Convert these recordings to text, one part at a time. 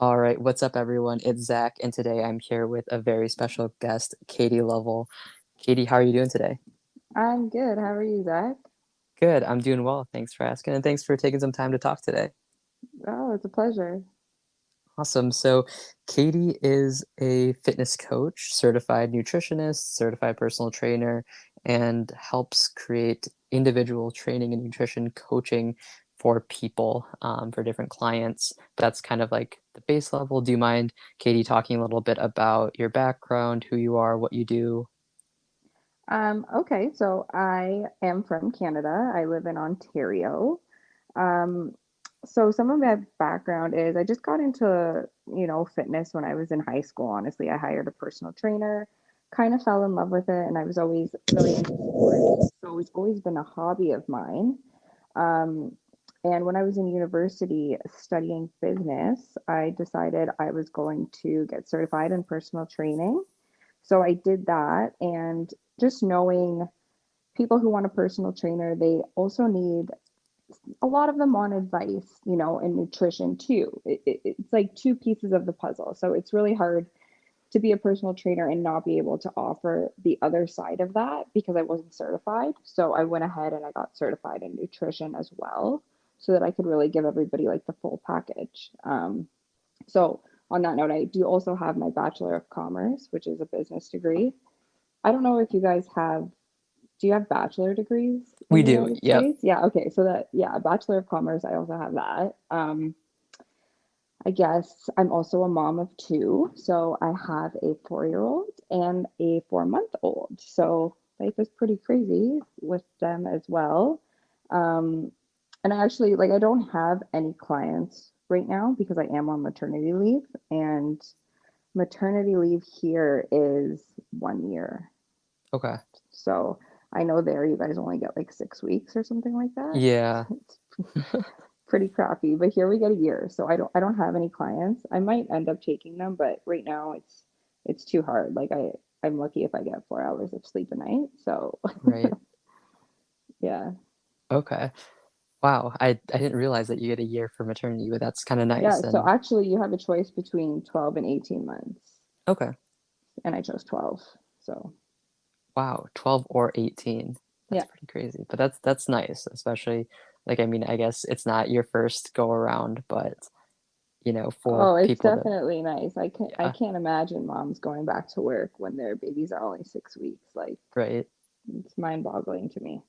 All right, what's up, everyone? It's Zach, and today I'm here with a very special guest, Katie Lovell. Katie, how are you doing today? I'm good. How are you, Zach? Good, I'm doing well. Thanks for asking, and thanks for taking some time to talk today. Oh, it's a pleasure. Awesome. So, Katie is a fitness coach, certified nutritionist, certified personal trainer, and helps create individual training and nutrition coaching for people, for different clients. That's kind of like the base level. Do you mind, Katie, talking a little bit about your background, who you are, what you do? Okay, so I am from Canada. I live in Ontario. Um, so some of my background is I just got into, fitness when I was in high school, honestly. I hired a personal trainer, kind of fell in love with it, and I was always really into sports. So it's always been a hobby of mine. Um, and when I was in university studying business, I decided I was going to get certified in personal training. So I did that, and just knowing people who want a personal trainer, they also need a lot of them want advice, and nutrition too. It's like two pieces of the puzzle. So it's really hard to be a personal trainer and not be able to offer the other side of that because I wasn't certified. So I went ahead and I got certified in nutrition as well so that I could really give everybody like the full package. So on that note, I do also have my Bachelor of Commerce, which is a business degree. I don't know if you guys have, do you have bachelor degrees in We the do. United Yep. States? Yeah, okay. So that, yeah, Bachelor of Commerce, I also have that. I guess I'm also a mom of two. So I have a 4 year old and a 4 month old. So life is pretty crazy with them as well. Um, and I actually, like, I don't have any clients right now because I am on maternity leave. And maternity leave here is 1 year. Okay. So I know there you guys only get like 6 weeks or something like that. Yeah. It's pretty crappy, but here we get a year. So I don't have any clients. I might end up taking them, but right now it's too hard. Like I'm lucky if I get 4 hours of sleep a night. So Right. yeah. Okay. Wow. I didn't realize that you get a year for maternity, but that's kind of Yeah. nice. So And actually you have a choice between 12 and 18 months. okay. And I chose 12. So Wow, 12 or 18. That's yeah. pretty crazy. But that's nice, especially like I mean, I guess it's not your first go around, but for Oh, it's people that definitely nice. I yeah, can't imagine moms going back to work when their babies are only 6 weeks. Like right. it's mind-boggling to me.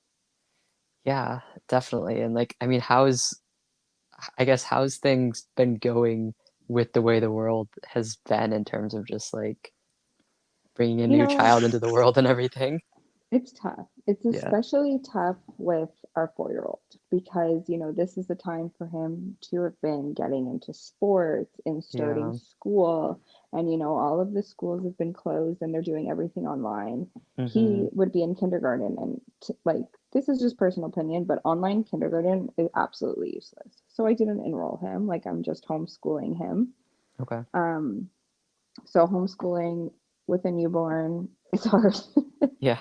Yeah, definitely. And like I mean, how's things been going with the way the world has been in terms of just like bringing a You new know, child into the world and everything? it's tough. It's Yeah. especially tough with our 4 year old because, this is the time for him to have been getting into sports and starting Yeah. school. And, all of the schools have been closed and they're doing everything online. Mm-hmm. He would be in kindergarten and, like, this is just personal opinion, but online kindergarten is absolutely useless. So I didn't enroll him. Like, I'm just homeschooling him. Okay. Um, so homeschooling with a newborn is hard. Yeah.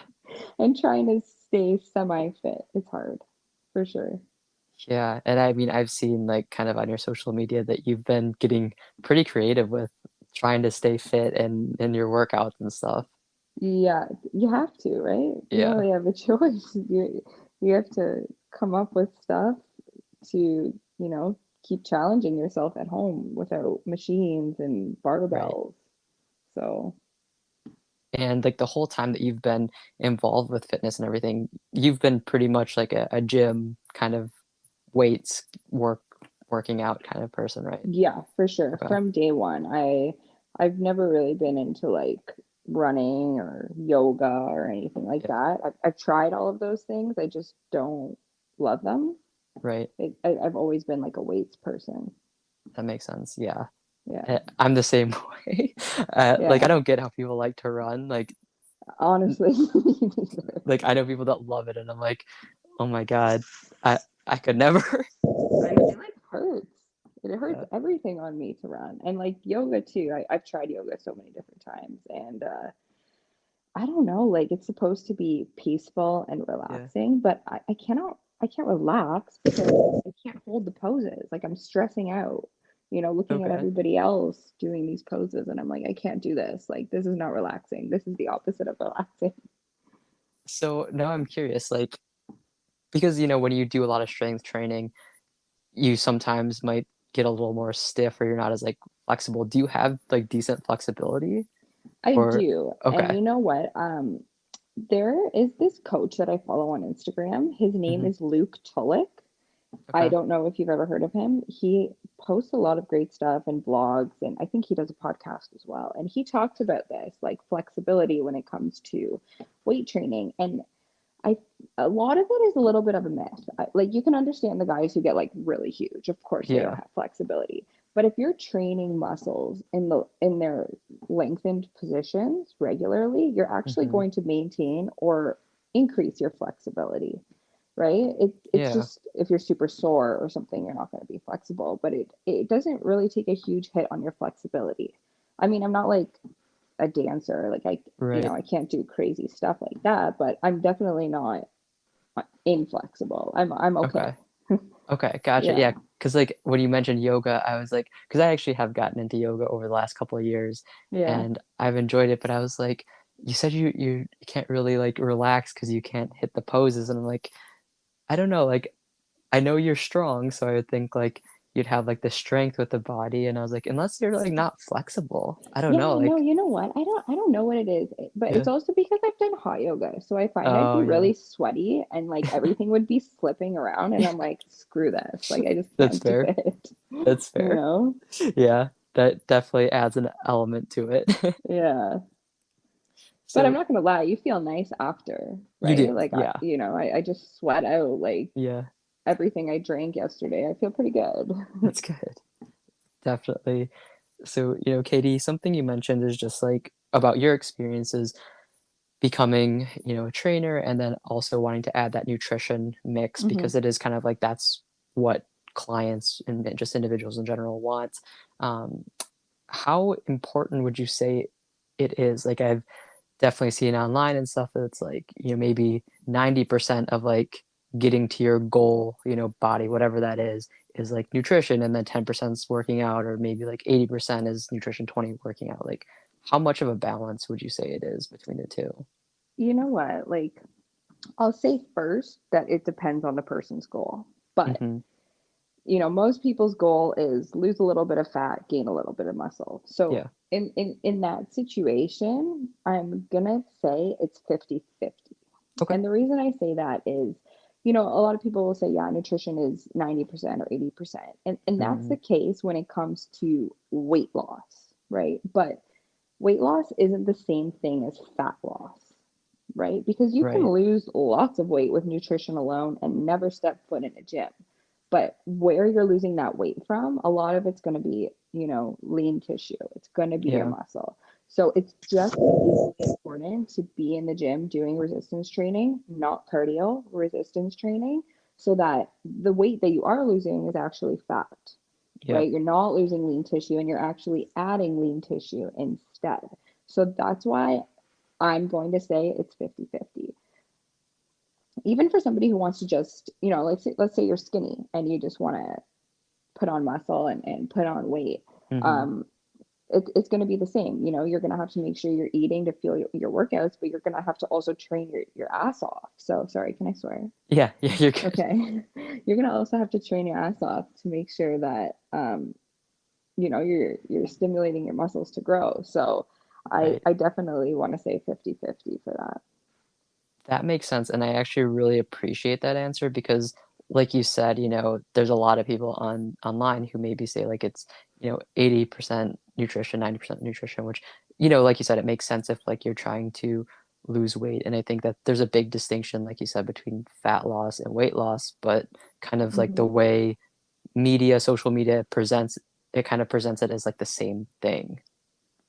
And trying to stay semi fit. It's hard for sure. Yeah, and I mean, I've seen like kind of on your social media that you've been getting pretty creative with trying to stay fit and in your workouts and stuff. Yeah, you have to, right? You don't Yeah, really have a choice. You have to come up with stuff to, keep challenging yourself at home without machines and right. barbells. So, And like the whole time that you've been involved with fitness and everything, you've been pretty much like a gym kind of weights working out kind of person, right? yeah, for sure. Okay. From day one, I've never really been into like running or yoga or anything like Yeah, that. I've tried all of those things. I just don't love them. right. I've always been like a weights person. That makes sense. Yeah. Yeah. I'm the same way. Like I Yeah. don't get how people like to run. Honestly. Like I know people that love it, and I'm like, oh my God, I could never. It like hurts. It hurts Yeah, everything on me to run. And like yoga too. I've tried yoga so many different times. And I don't know, like it's supposed to be peaceful and yeah, relaxing, but I can't relax because I can't hold the poses. Like I'm stressing out. looking at Okay. everybody else doing these poses, and I'm like, I can't do this. Like, this is not relaxing. This is the opposite of relaxing. So now I'm curious, like, because, when you do a lot of strength training, you sometimes might get a little more stiff or you're not as, like, flexible. Do you have, like, decent flexibility? I Or do. And okay. you know what? There is this coach that I follow on Instagram. His name Mhm. is Luke Tulloch. I Okay. don't know if you've ever heard of him. He posts a lot of great stuff and vlogs, and I think he does a podcast as well. And he talks about this, like flexibility when it comes to weight training. And I a lot of it is a little bit of a myth. Like you can understand the guys who get like really huge. Of course, they don't Yeah. have flexibility. But if you're training muscles in their lengthened positions regularly, you're actually Mhm. going to maintain or increase your flexibility, right? It's Yeah. just if you're super sore or something, you're not going to be flexible, but it doesn't really take a huge hit on your flexibility. I mean, I'm not like a dancer, like Right. I can't do crazy stuff like that, but I'm definitely not inflexible. I'm okay. Okay. Okay, gotcha. Yeah. Yeah, because like, when you mentioned yoga, I was like, because I actually have gotten into yoga over the last couple of years, Yeah. and I've enjoyed it, but I was like, "You said you can't really, like, relax because you can't hit the poses," and I'm like, "I don't know, like, I know you're strong, so I would think, like, you'd have, like, the strength with the body," and I was like, "Unless you're, like, not flexible." I don't know, Yeah, no, like you know what? I don't know what it is, but it's yeah. also because I've done hot yoga. So I find I'd Oh, be yeah. really sweaty and like everything would be slipping around and I'm like, screw this. Like I just That's can't do fair. it. That's You fair. know? Yeah, that definitely adds an element to it. Yeah. But I'm So not gonna lie, you feel nice after, you right? do, Like yeah, I just sweat out like yeah, everything I drank yesterday. I feel pretty good. that's good, definitely. So, Katie, something you mentioned is just, like, about your experiences becoming, a trainer and then also wanting to add that nutrition mix Hmm. because it is kind of like that's what clients and just individuals in general want. Um, how important would you say it is? Like, I've definitely seen online and stuff that it's like, maybe 90% of like getting to your goal, body, whatever that is like nutrition, and then 10% is working out, or maybe like 80% is nutrition, 20 working out. Like, how much of a balance would you say it is between the two? You know what? Like I'll say first that it depends on the person's goal. But Mm-hmm. most people's goal is lose a little bit of fat, gain a little bit of muscle. So Yeah. in that situation, I'm gonna say it's 50-50. Okay. And the reason I say that is, a lot of people will say, yeah, nutrition is 90% or 80%. And that's Mm-hmm. the case when it comes to weight loss, right? But weight loss isn't the same thing as fat loss, right? Because you can Right. lose lots of weight with nutrition alone and never step foot in a gym. But where you're losing that weight from, a lot of it's going to be, lean tissue. It's going to be your Yeah. muscle. So it's just as important to be in the gym doing resistance training, not cardio, resistance training, so that the weight that you are losing is actually fat, Yep. right? You're not losing lean tissue and you're actually adding lean tissue instead. So that's why I'm going to say it's 50-50. Even for somebody who wants to just, let's say you're skinny and you just want to put on muscle and put on weight. Mm-hmm. Um, it's going to be the same. You're going to have to make sure you're eating to fuel your workouts, but you're going to have to also train your ass off. So, sorry, can I swear? Yeah. Yeah. You're good. Okay. You're going to also have to train your ass off to make sure that, you're stimulating your muscles to grow. So, Right. I definitely want to say 50-50 for that. That makes sense, and I actually really appreciate that answer because, like you said, there's a lot of people online who maybe say like it's, 80% nutrition, 90% nutrition, which, like you said, it makes sense if like you're trying to lose weight. And I think that there's a big distinction, like you said, between fat loss and weight loss, but kind of like Hmm. the way social media presents it kind of presents it as like the same thing.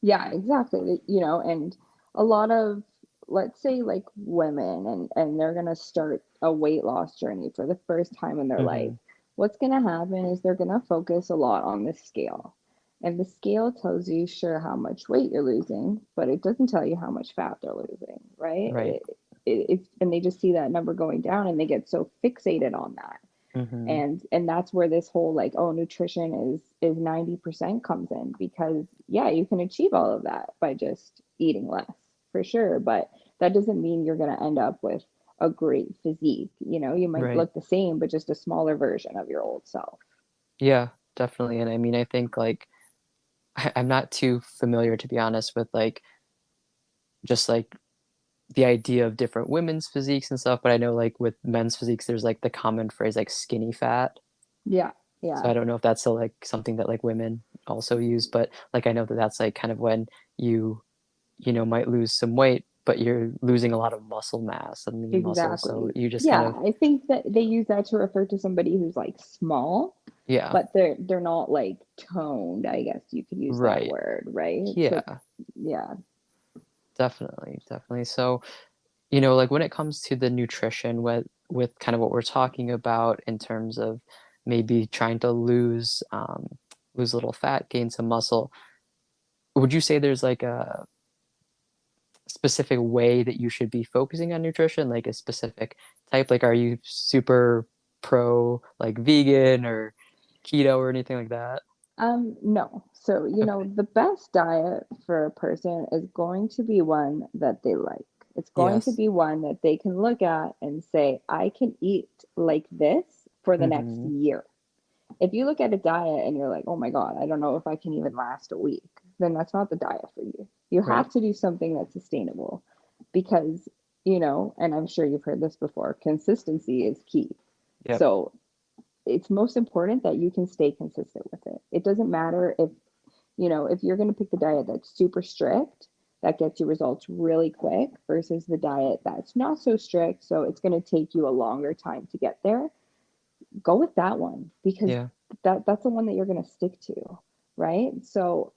Yeah, exactly. And a lot of, let's say, like women, and they're gonna start a weight loss journey for the first time in their life. Hmm. What's gonna happen is they're gonna focus a lot on the scale. And the scale tells you, sure, how much weight you're losing, but it doesn't tell you how much fat they're losing, right? Right. And they just see that number going down and they get so fixated on that. Mm-hmm. And that's where this whole like, oh, nutrition is 90% comes in, because yeah, you can achieve all of that by just eating less, for sure, but that doesn't mean you're going to end up with a great physique. You know, you might Right. look the same but just a smaller version of your old self. Yeah, definitely. And I mean, I think like I'm not too familiar, to be honest, with like just like the idea of different women's physiques and stuff, but I know like with men's physiques, there's like the common phrase like skinny fat. Yeah, So yeah, I don't know if that's still like something that like women also use, but like I know that that's like kind of when might lose some weight, but you're losing a lot of muscle mass and lean muscle. So exactly. you just kind Yeah, of, I think that they use that to refer to somebody who's like small, yeah, but they're not like toned, I guess you could use that right. word, right? So Yeah, yeah. definitely, definitely. So, like when it comes to the nutrition with kind of what we're talking about in terms of maybe trying to lose a little fat, gain some muscle, would you say there's like a specific way that you should be focusing on nutrition, like a specific type? Like, are you super pro like vegan or keto or anything like that? No. So, Okay. the best diet for a person is going to be one that they like. It's going to Yes. be one that they can look at and say, I can eat like this for the next Mm-hmm. year. If you look at a diet and you're like, oh my God, I don't know if I can even last a week, then that's not the diet for you. You Right. have to do something that's sustainable, because, and I'm sure you've heard this before, consistency is key. Yep. So it's most important that you can stay consistent with it. It doesn't matter if you're going to pick the diet that's super strict, that gets you results really quick, versus the diet that's not so strict, so it's going to take you a longer time to get there. Go with that one, because Yeah. that's the one that you're going to stick to, right? So,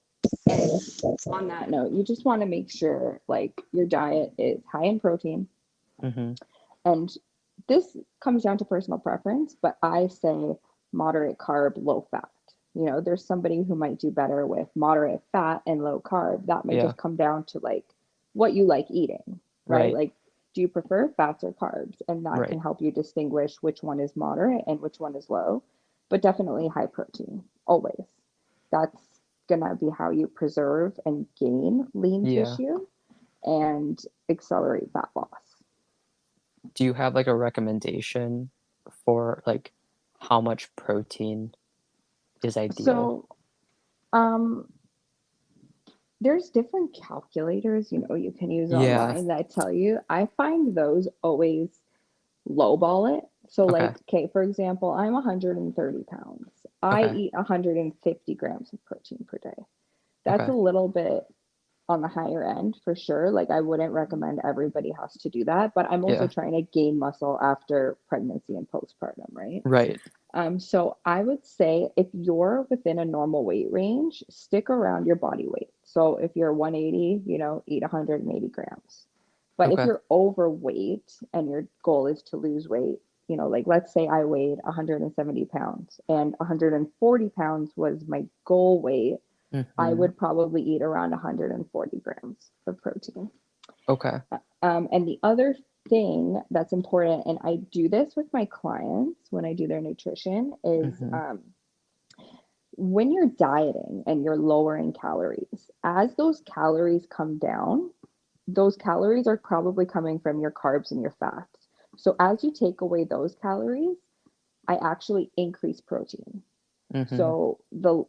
and on that note, you just want to make sure like your diet is high in protein. Mm-hmm. And this comes down to personal preference, but I say moderate carb, low fat. There's somebody who might do better with moderate fat and low carb. That might Yeah. just come down to like what you like eating, right? Right. Like, do you prefer fats or carbs? And that can Right. help you distinguish which one is moderate and which one is low, but definitely high protein, always. That's gonna be how you preserve and gain lean Yeah. tissue and accelerate fat loss. Do you have like a recommendation for like how much protein is ideal? So, um, there's different calculators, you can use Yeah. online that tell you. I find those always lowball it. So, Okay. like, okay, for example, I'm 130 pounds. I Okay. eat 150 grams of protein per day. That's a Okay. little bit on the higher end for sure. Like, I wouldn't recommend everybody has to do that, but I'm also Yeah. trying to gain muscle after pregnancy and postpartum, right? Right. So I would say if you're within a normal weight range, stick around your body weight. So if you're 180, eat 180 grams. But if Okay. you're overweight and your goal is to lose weight, like let's say I weighed 170 pounds and 140 pounds was my goal weight, I Mm-hmm. would probably eat around 140 grams of protein. Okay. And the other thing that's important, and I do this with my clients when I do their nutrition, is Mm-hmm. when you're dieting and you're lowering calories, as those calories come down, those calories are probably coming from your carbs and your fats. So as you take away those calories, I actually increase protein. Mm-hmm. So the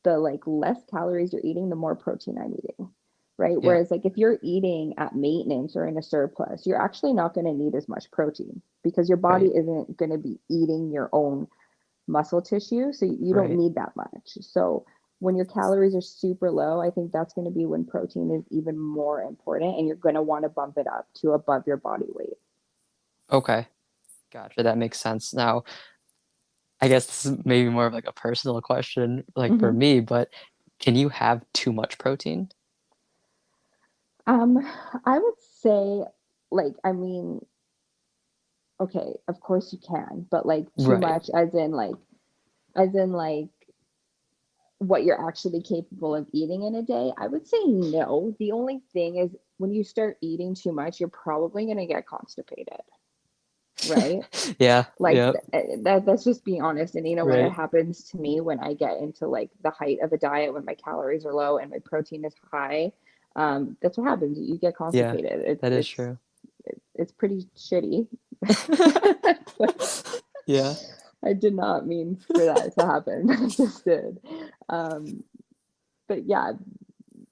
like less calories you're eating, the more protein I'm eating, right? Yeah. Whereas like if you're eating at maintenance or in a surplus, you're actually not going to need as much protein, because your body Right. isn't going to be eating your own muscle tissue, so you don't Right. need that much. So when your calories are super low, I think that's going to be when protein is even more important, and you're going to want to bump it up to above your body weight. Okay. Gotcha. That makes sense. Now, I guess this is maybe more of like a personal question, like for Mm-hmm. me, but can you have too much protein? Um, I would say, like, I mean, okay, of course you can, but like too Right. much as in like what you're actually capable of eating in a day, I would say no. The only thing is when you start eating too much, you're probably going to get constipated. right? Yeah, Like yeah, that's just being honest. And you know what, it right. happens to me when I get into like the height of a diet when my calories are low and my protein is high. That's what happens. You get Yeah, constipated. that is true. It's pretty shitty. But Yeah, I did not mean for that to happen, but it just did. Um, but yeah,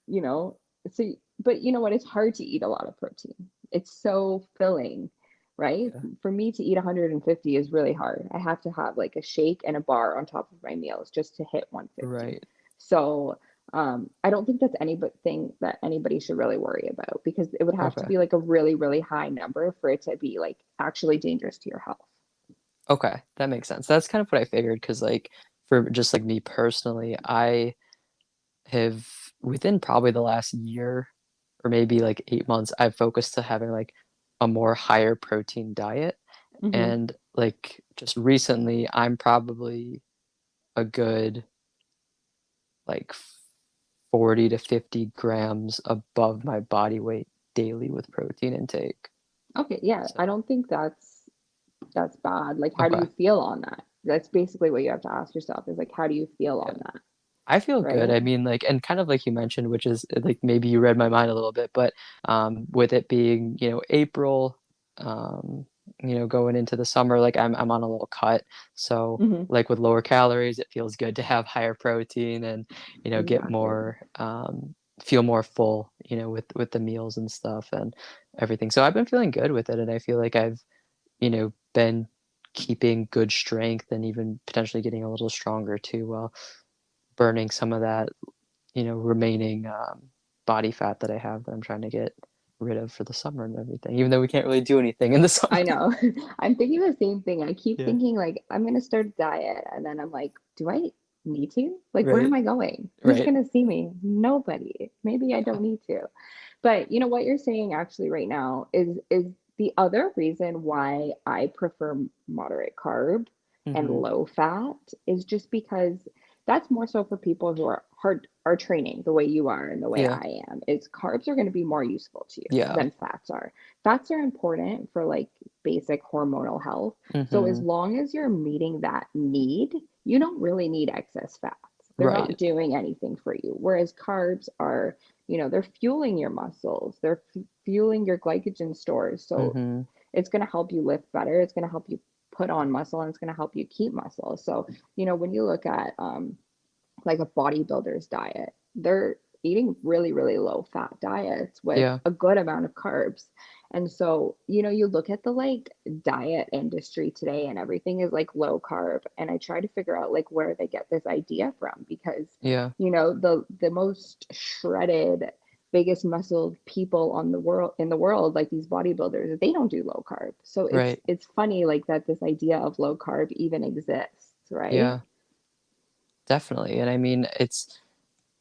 you know, so but you know what? It's hard to eat a lot of protein. It's so filling, right? yeah, For me to eat 150 is really hard. I have to have like a shake and a bar on top of my meals just to hit 150. right. So I don't think that's anything that anybody should really worry about because it would have to Okay. be like a really, really high number for it to be like actually dangerous to your health. Okay, that makes sense. That's kind of what I figured because, like, for just like me personally, I have within probably the last year or maybe like 8 months, I've focused to having like a more higher protein diet. Hmm. And like just recently, I'm probably a good like 40 to 50 grams above my body weight daily with protein intake. Okay, yeah, So, I don't think that's bad. Like, how do okay. you feel on that? That's basically what you have to ask yourself is like, how do you feel Yeah. on that, I feel good. right? I mean, like, and kind of like you mentioned, which is like maybe you read my mind a little bit, but with it being, April, um, going into the summer, like I'm on a little cut. So Hmm. like with lower calories, it feels good to have higher protein and, get Exactly. more, feel more full, with the meals and stuff and everything. So I've been feeling good with it, and I feel like I've, been keeping good strength and even potentially getting a little stronger too. Well, burning some of that, remaining body fat that I have that I'm trying to get rid of for the summer and everything, even though we can't really do anything in the summer. I know. I'm thinking the same thing. I keep Yeah. thinking like I'm gonna start a diet, and then I'm like, do I need to? Like, where am Right. I going? Who's Right. gonna see me? Nobody. Maybe I don't need to. But you know what you're saying actually right now is the other reason why I prefer moderate carb and Hmm. low fat is just because that's more so for people who are training the way you are and the way Yeah. I am. Is carbs are going to be more useful to you Yeah. than fats are. Fats are important for like basic hormonal health. So as Hmm. long as you're meeting that need, you don't really need excess fats. They're not Right. doing anything for you. Whereas carbs are, they're fueling your muscles, they're fueling your glycogen stores. So Hmm. it's going to help you lift better. It's going to help you put on muscle and it's going to help you keep muscle. So, when you look at like a bodybuilder's diet, they're eating really, really low fat diets with Yeah. a good amount of carbs. And so, you look at the like diet industry today and everything is like low carb. And I try to figure out like where they get this idea from because, Yeah. the most shredded, biggest muscled people on the world in the world, like these bodybuilders, they don't do low carb. So it's Right. it's funny like that this idea of low carb even exists, right? Yeah. Definitely. And I mean,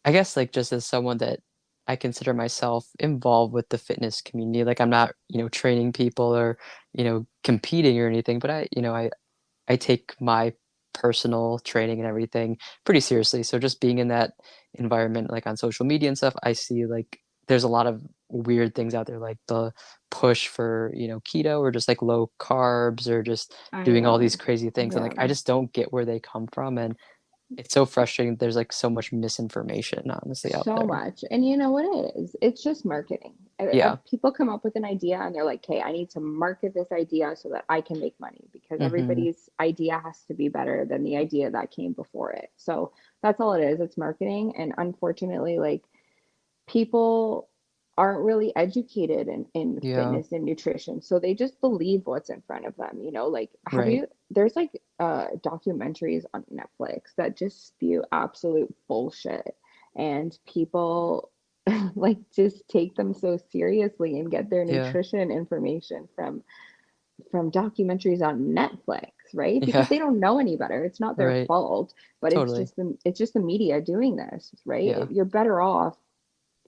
I guess like just as someone that I consider myself involved with the fitness community, like I'm not, training people or, competing or anything, but I take my personal training and everything pretty seriously. So just being in that environment, like on social media and stuff, I see like there's a lot of weird things out there, like the push for, keto or just like low carbs or just I doing all know. these crazy things. And Yeah. like, I just don't get where they come from. And it's so frustrating. There's like so much misinformation, honestly, out So there. much. And you know what it is? It's just marketing. Yeah. People come up with an idea and they're like, hey, I need to market this idea so that I can make money because Hmm. everybody's idea has to be better than the idea that came before it. So that's all it is. It's marketing. And unfortunately, like people aren't really educated in Yeah. fitness and nutrition. So they just believe what's in front of them. Like, Right. there's like documentaries on Netflix that just spew absolute bullshit. And people like just take them so seriously and get their Yeah. nutrition information from documentaries on Netflix, right? Because Yeah. they don't know any better. It's not their Right. fault, but Totally. it's just the media doing this, right? Yeah. You're better off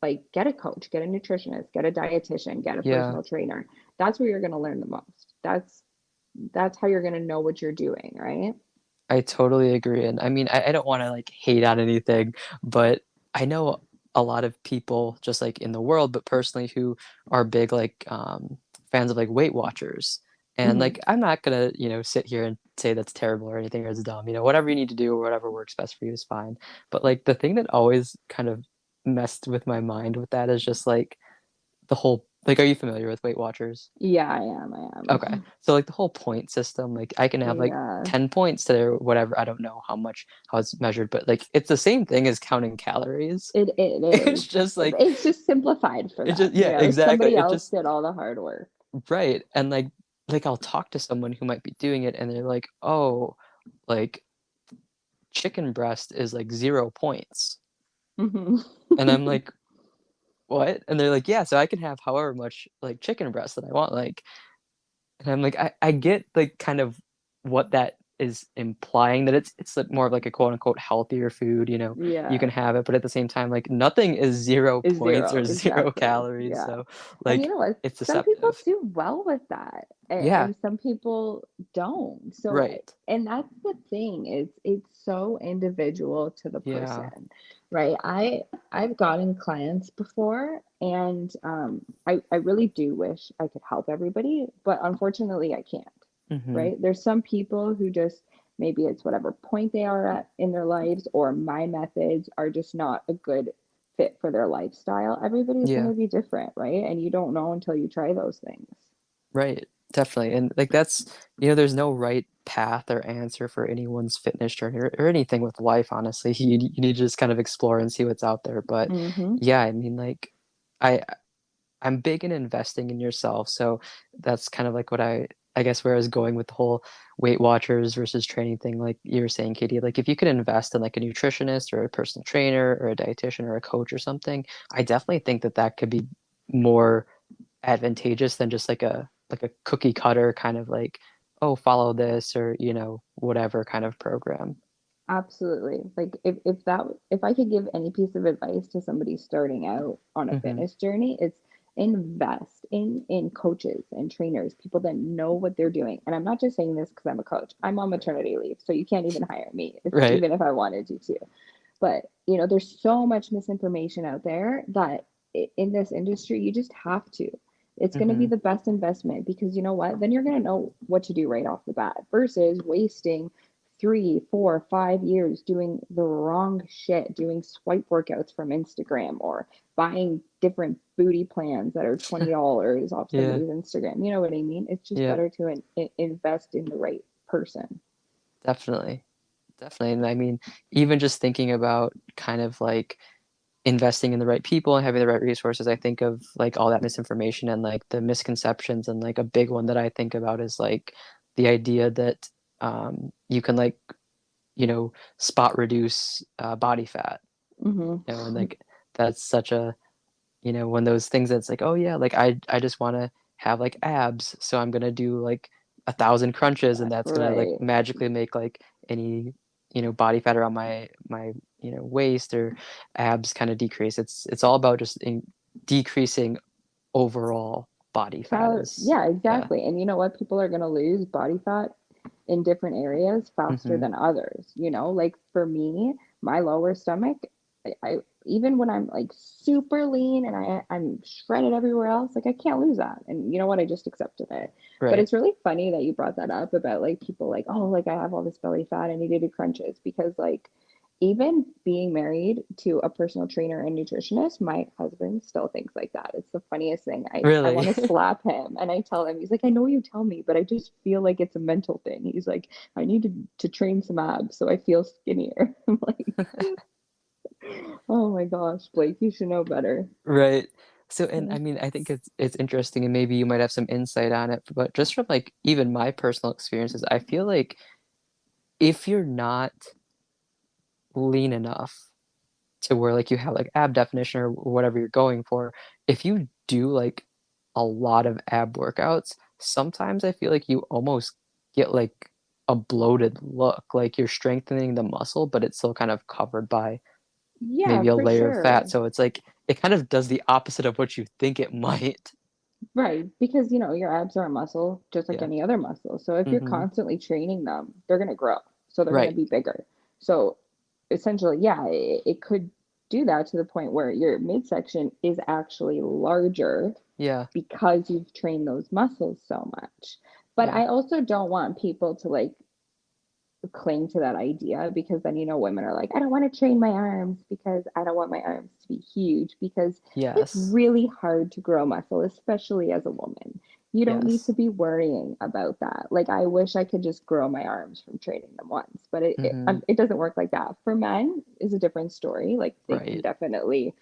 like get a coach, get a nutritionist, get a dietitian, get a Yeah. personal trainer. That's where you're going to learn the most. That's how you're going to know what you're doing, right? I totally agree. And I mean, I don't want to like hate on anything, but I know a lot of people just like in the world, but personally who are big like fans of like Weight Watchers. And Mhm. like, I'm not gonna, sit here and say that's terrible or anything or it's dumb. Whatever you need to do or whatever works best for you is fine. But like the thing that always kind of messed with my mind with that is just like the whole like, are you familiar with Weight Watchers? Yeah, I am, I Okay. am. So like the whole point system, like I can have like Yeah. 10 points to whatever. I don't know how it's measured, but like it's the same thing as counting calories. It It's is. just like It's just simplified for it just them. yeah, exactly. Somebody It else just did all the hard work. right. And like I'll talk to someone who might be doing it and they're like, "Oh, like chicken breast is like 0 points." Mhm. And I'm like, "What?" And they're like, "Yeah, so I can have however much like chicken breast that I want." And I'm like, I get like kind of what that is implying that it's like more of like a quote unquote healthier food, you Yeah. can have it, but at the same time, like nothing is 0 Is points zero, or 0 exactly. calories. Yeah. So And you like know what? it's Some people deceptive. do well with that, Yeah, and some people don't. So, right. and that's the thing, is it's so individual to the Yeah. person, right? I've gotten clients before, and I really do wish I could help everybody, but unfortunately I can't, Hmm. right? There's some people who just, maybe it's whatever point they are at in their lives, or my methods are just not a good fit for their lifestyle. Everybody's going Yeah. to be different, right? And you don't know until you try those things. Right. Definitely. And like there's no right path or answer for anyone's fitness journey or anything with life, honestly. You need to just kind of explore and see what's out there. But Mm-hmm. yeah, I mean, like I I'm big in investing in yourself. So that's kind of like what I guess where I was going with the whole Weight Watchers versus training thing, like you were saying, Katie, like if you could invest in like a nutritionist or a personal trainer or a dietitian or a coach or something, I definitely think that that could be more advantageous than just like a cookie cutter kind of like, oh, follow this or, whatever kind of program. Absolutely. Like if I could give any piece of advice to somebody starting out on a Hmm. fitness journey, it's invest in coaches and trainers, people that know what they're doing. And I'm not just saying this because I'm a coach. I'm on maternity leave, so you can't even hire me if, Right. even if I wanted you to. But, there's so much misinformation out there that in this industry, you just have to. It's going to be Hmm. the best investment, because you know what? Then you're going to know what to do right off the bat versus wasting 3, 4, 5 years doing the wrong shit, doing swipe workouts from Instagram, or buying different booty plans that are $20 off Yeah. somebody's Instagram. You know what I mean? It's just Yeah. better to invest in the right person. Definitely. Definitely. And I mean, even just thinking about kind of like investing in the right people and having the right resources, I think of like all that misinformation and like the misconceptions. And like a big one that I think about is like the idea that you can like, spot reduce body fat, and Mm-hmm. like that's such a, one of those things that's like, oh yeah, like I just want to have like abs. So I'm going to do like 1,000 crunches and that's going to like Right. magically make like any, body fat around my, waist or abs kind of decrease. It's all about just decreasing overall body fat is, Yeah, yeah. exactly. And you know what? People are going to lose body fat in different areas faster Hmm. than others. Like for me, my lower stomach, I even when I'm like super lean and I'm shredded everywhere else, like I can't lose that. And you know what? I just accepted it. But Right. it's really funny that you brought that up about like people like, oh, like I have all this belly fat, I need to do crunches, because like even being married to a personal trainer and nutritionist, my husband still thinks like that. It's the funniest thing. I Really. want to slap him, and I tell him, he's like, I know you tell me, but I just feel like it's a mental thing. He's like, I need to train some abs so I feel skinnier. I'm like, oh my gosh, Blake, you should know better. Right. So, and I mean, I think it's interesting, and maybe you might have some insight on it, but just from like even my personal experiences, I feel like if you're not lean enough to where like you have like ab definition or whatever you're going for, if you do like a lot of ab workouts, sometimes I feel like you almost get like a bloated look, like you're strengthening the muscle, but it's still kind of covered by Yeah, maybe a for layer of fat. sure. So it's like it kind of does the opposite of what you think it might. Right, because your abs are a muscle just like Yeah. any other muscle. So if you're Hmm. constantly training them, they're going to grow. So they're going to Right. be bigger. So essentially, yeah, it could do that to the point where your midsection is actually larger Yeah. because you've trained those muscles so much. But Yeah. I also don't want people to like cling to that idea, because then women are like, I don't want to train my arms because I don't want my arms to be huge, because it's Yes. really hard to grow muscle, especially as a woman. You don't need to Yes. be worrying about that. Like, I wish I could just grow my arms from training them once, but it it, Mm-hmm. um, it doesn't work like that. For men is a different story. Like, they can Right. definitely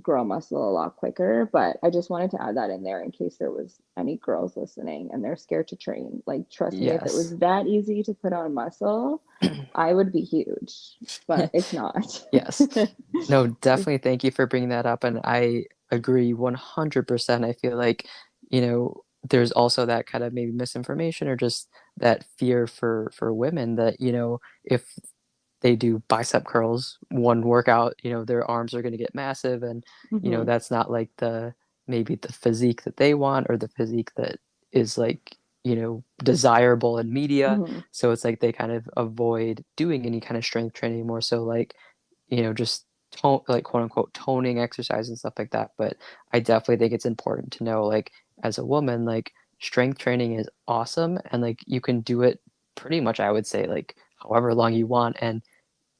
grow muscle a lot quicker. But I just wanted to add that in there in case there was any girls listening and they're scared to train. Like, trust me, if it Yes. was that easy to put on muscle, I would be huge, but it's not. Yes. No, definitely thank you for bringing that up, and I agree 100%. I feel like, there's also that kind of maybe misinformation or just that fear for women that, if they do bicep curls one workout, their arms are gonna get massive and, Hmm. that's not like the maybe the physique that they want or the physique that is like, desirable in media. Hmm. So it's like they kind of avoid doing any kind of strength training more so like, just tone like quote unquote toning exercise and stuff like that. But I definitely think it's important to know, like, as a woman, like strength training is awesome and like you can do it pretty much, I would say, like however long you want. And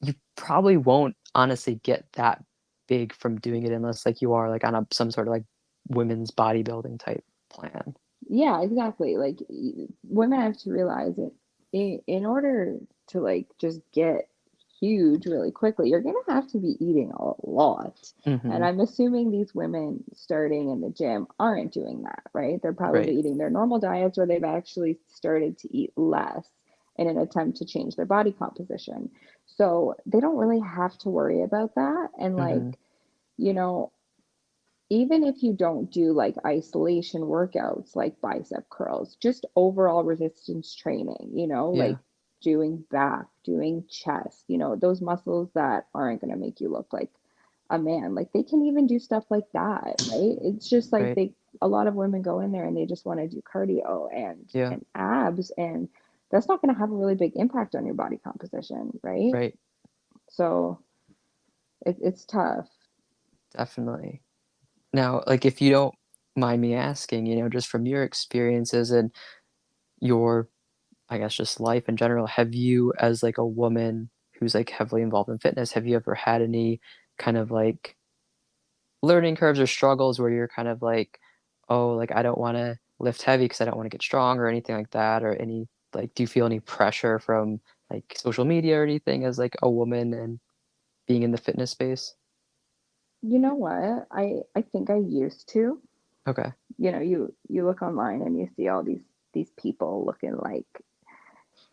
you probably won't honestly get that big from doing it unless like you are like on a some sort of like women's bodybuilding type plan. Yeah, exactly. Like, women have to realize it, in order to like just get huge really quickly, you're gonna have to be eating a lot. And Mhm. I'm assuming these women starting in the gym aren't doing that, right? They're probably Right. eating their normal diets, or they've actually started to eat less in an attempt to change their body composition. So they don't really have to worry about that. And Mhm. like, you know, even if you don't do like isolation workouts like bicep curls, just overall resistance training, Yeah. like doing back, doing chest, those muscles that aren't going to make you look like a man. Like, they can even do stuff like that, right? It's just like Right. a lot of women go in there and they just want to do cardio Yeah. and abs, and that's not going to have a really big impact on your body composition, right? Right. So it's tough. Definitely. Now, like if you don't mind me asking, just from your experiences and your, I guess, just life in general, have you, as like a woman who's like heavily involved in fitness, have you ever had any kind of like learning curves or struggles where you're kind of like, oh, like I don't want to lift heavy because I don't want to get strong or anything like that, or any like, do you feel any pressure from like social media or anything as like a woman and being in the fitness space? You know what? I think I used to. Okay. You look online and you see all these people looking like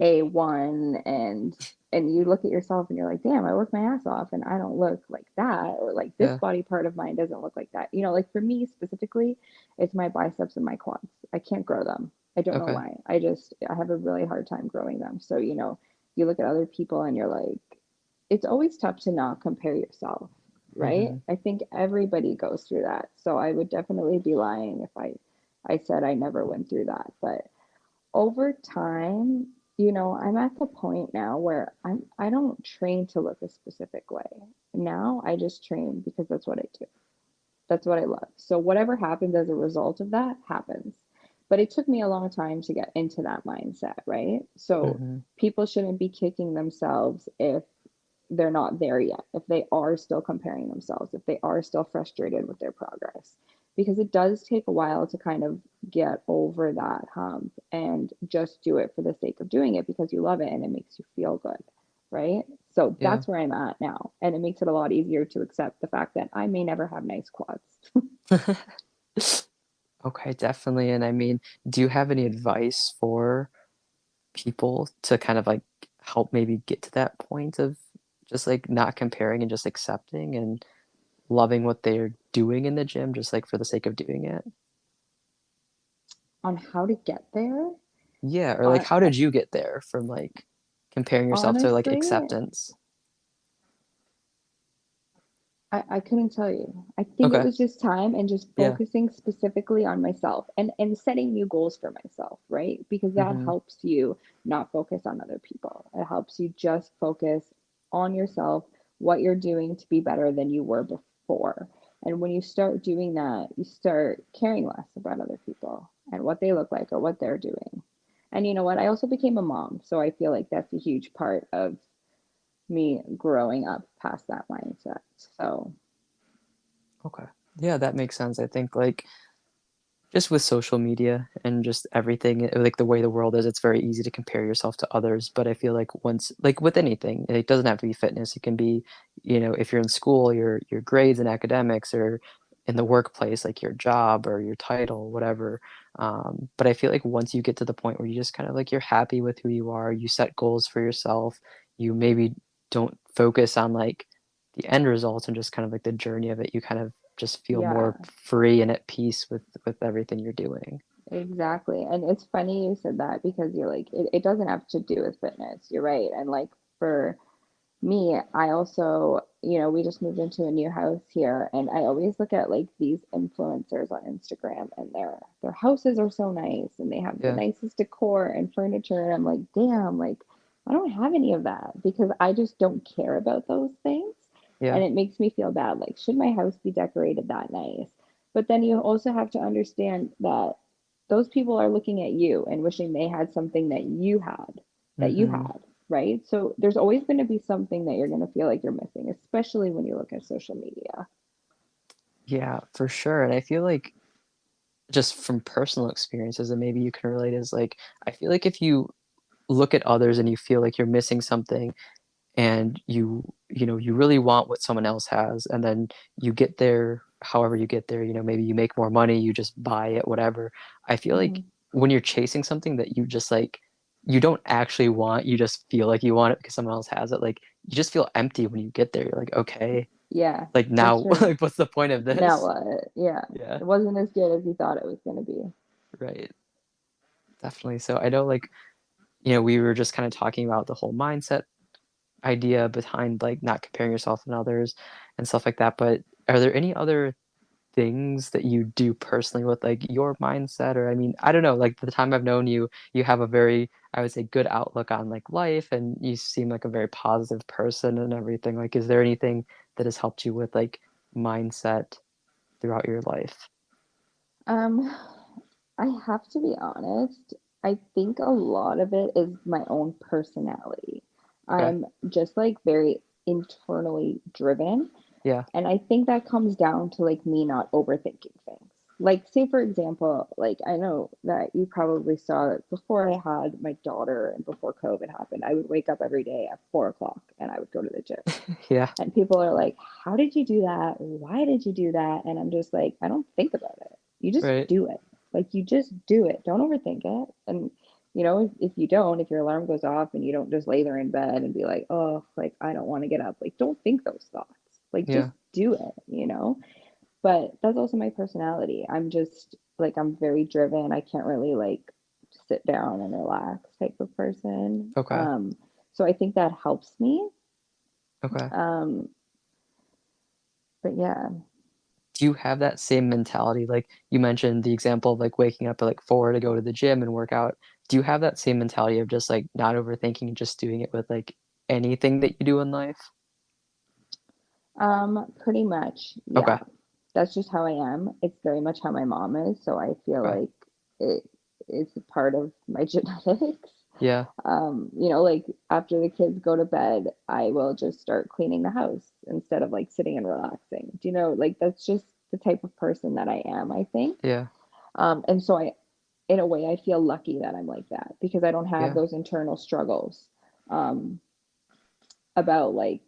A1, and you look at yourself and you're like, damn, I work my ass off and I don't look like that, or like this Yeah. body part of mine doesn't look like that. Like, for me specifically, it's my biceps and my quads. I can't grow them. I don't know Okay. why. I have a really hard time growing them. So, you look at other people and you're like, it's always tough to not compare yourself, right? Mm-hmm. I think everybody goes through that. So I would definitely be lying if I said I never went through that. But over time, I'm at the point now where I don't train to look a specific way. Now I just train because that's what I do. That's what I love. So whatever happens as a result of that happens. But it took me a long time to get into that mindset, right? So Mm-hmm. people shouldn't be kicking themselves if they're not there yet, if they are still comparing themselves, if they are still frustrated with their progress. Because it does take a while to kind of get over that hump and just do it for the sake of doing it because you love it and it makes you feel good, right? So Yeah. that's where I'm at now. And it makes it a lot easier to accept the fact that I may never have nice quads. Okay, definitely. And I mean, do you have any advice for people to kind of like help maybe get to that point of just like not comparing and just accepting and loving what they're doing in the gym just like for the sake of doing it? On how to get there, Yeah, or like on, how did you get there from like comparing yourself to like honestly, acceptance? I couldn't tell you. I think it Okay. was just time and just Yeah. focusing specifically on myself and setting new goals for myself, right? Because that Mhm. helps you not focus on other people. It helps you just focus on yourself, what you're doing to be better than you were before. And when you start doing that, you start caring less about other people and what they look like or what they're doing. And you know what? I also became a mom, so I feel like that's a huge part of me growing up past that mindset. So, Okay. Yeah, that makes sense. I think like just with social media and just everything, like the way the world is, it's very easy to compare yourself to others. But I feel like once, like with anything, it doesn't have to be fitness. It can be, if you're in school, your grades and academics, or in the workplace, like your job or your title, whatever. But I feel like once you get to the point where you just kind of like you're happy with who you are, you set goals for yourself, you maybe don't focus on like the end results and just kind of like the journey of it. You kind of just feel yeah, more free and at peace with everything you're doing. exactly. And it's funny you said that because you're like, it doesn't have to do with fitness. You're right. And like for me, I also, we just moved into a new house here, and I always look at like these influencers on Instagram, and their houses are so nice, and they have the Yeah, nicest decor and furniture, and I'm like, damn, like I don't have any of that because I just don't care about those things, yeah, and it makes me feel bad. Like, should my house be decorated that nice? But then you also have to understand that those people are looking at you and wishing they had something that you hmm, had, right? So there's always going to be something that you're going to feel like you're missing, especially when you look at social media. yeah, for sure. And I feel like just from personal experiences, and maybe you can relate, is like I feel like if you look at others and you feel like you're missing something, and you really want what someone else has, and then you get there however you get there, maybe you make more money, you just buy it, whatever. I feel like Hmm. when you're chasing something that you just like you don't actually want, you just feel like you want it because someone else has it, like you just feel empty when you get there. You're like, okay, Yeah, like that's now true. like what's the point of Now this? what? Yeah, Yeah, it wasn't as good as you thought it was going to be. right, definitely. So I know, like, we were just kind of talking about the whole mindset idea behind like not comparing yourself and others and stuff like that, but are there any other things that you do personally with like your mindset? Or I mean, I don't know, like the time I've known you, you have a very, I would say, good outlook on like life, and you seem like a very positive person and everything. Like, is there anything that has helped you with like mindset throughout your life? Um, I have to be honest. I think a lot of it is my own personality. Okay. I'm just like very internally driven. Yeah. And I think that comes down to like me not overthinking things. Like, say, for example, like I know that you probably saw that before I had my daughter and before COVID happened, I would wake up every day at 4 o'clock and I would go to the gym. Yeah. And people are like, how did you do that? Why did you do that? And I'm just like, I don't think about it. You just Right. do it. Like, you just do it. Don't overthink it. And, if you don't, if your alarm goes off and you don't just lay there in bed and be like, oh, like, I don't want to get up, like, don't think those thoughts. Like, just Yeah. do it. But that's also my personality. I'm just like, I'm very driven. I can't really like sit down and relax type of person. Okay. So I think that helps me. Okay. Um, but yeah. Do you have that same mentality? Like you mentioned the example of like waking up at like 4 to go to the gym and work out. Do you have that same mentality of just like not overthinking and just doing it with like anything that you do in life? Pretty much, yeah. Okay. That's just how I am. It's very much how my mom is, so I feel Okay. like it it's a part of my genetics. Yeah. Like after the kids go to bed, I will just start cleaning the house instead of like sitting and relaxing. Do you know, like that's just the type of person that I am, I think. Yeah. And so in a way, I feel lucky that I'm like that because I don't have Yeah. those internal struggles. Um, about like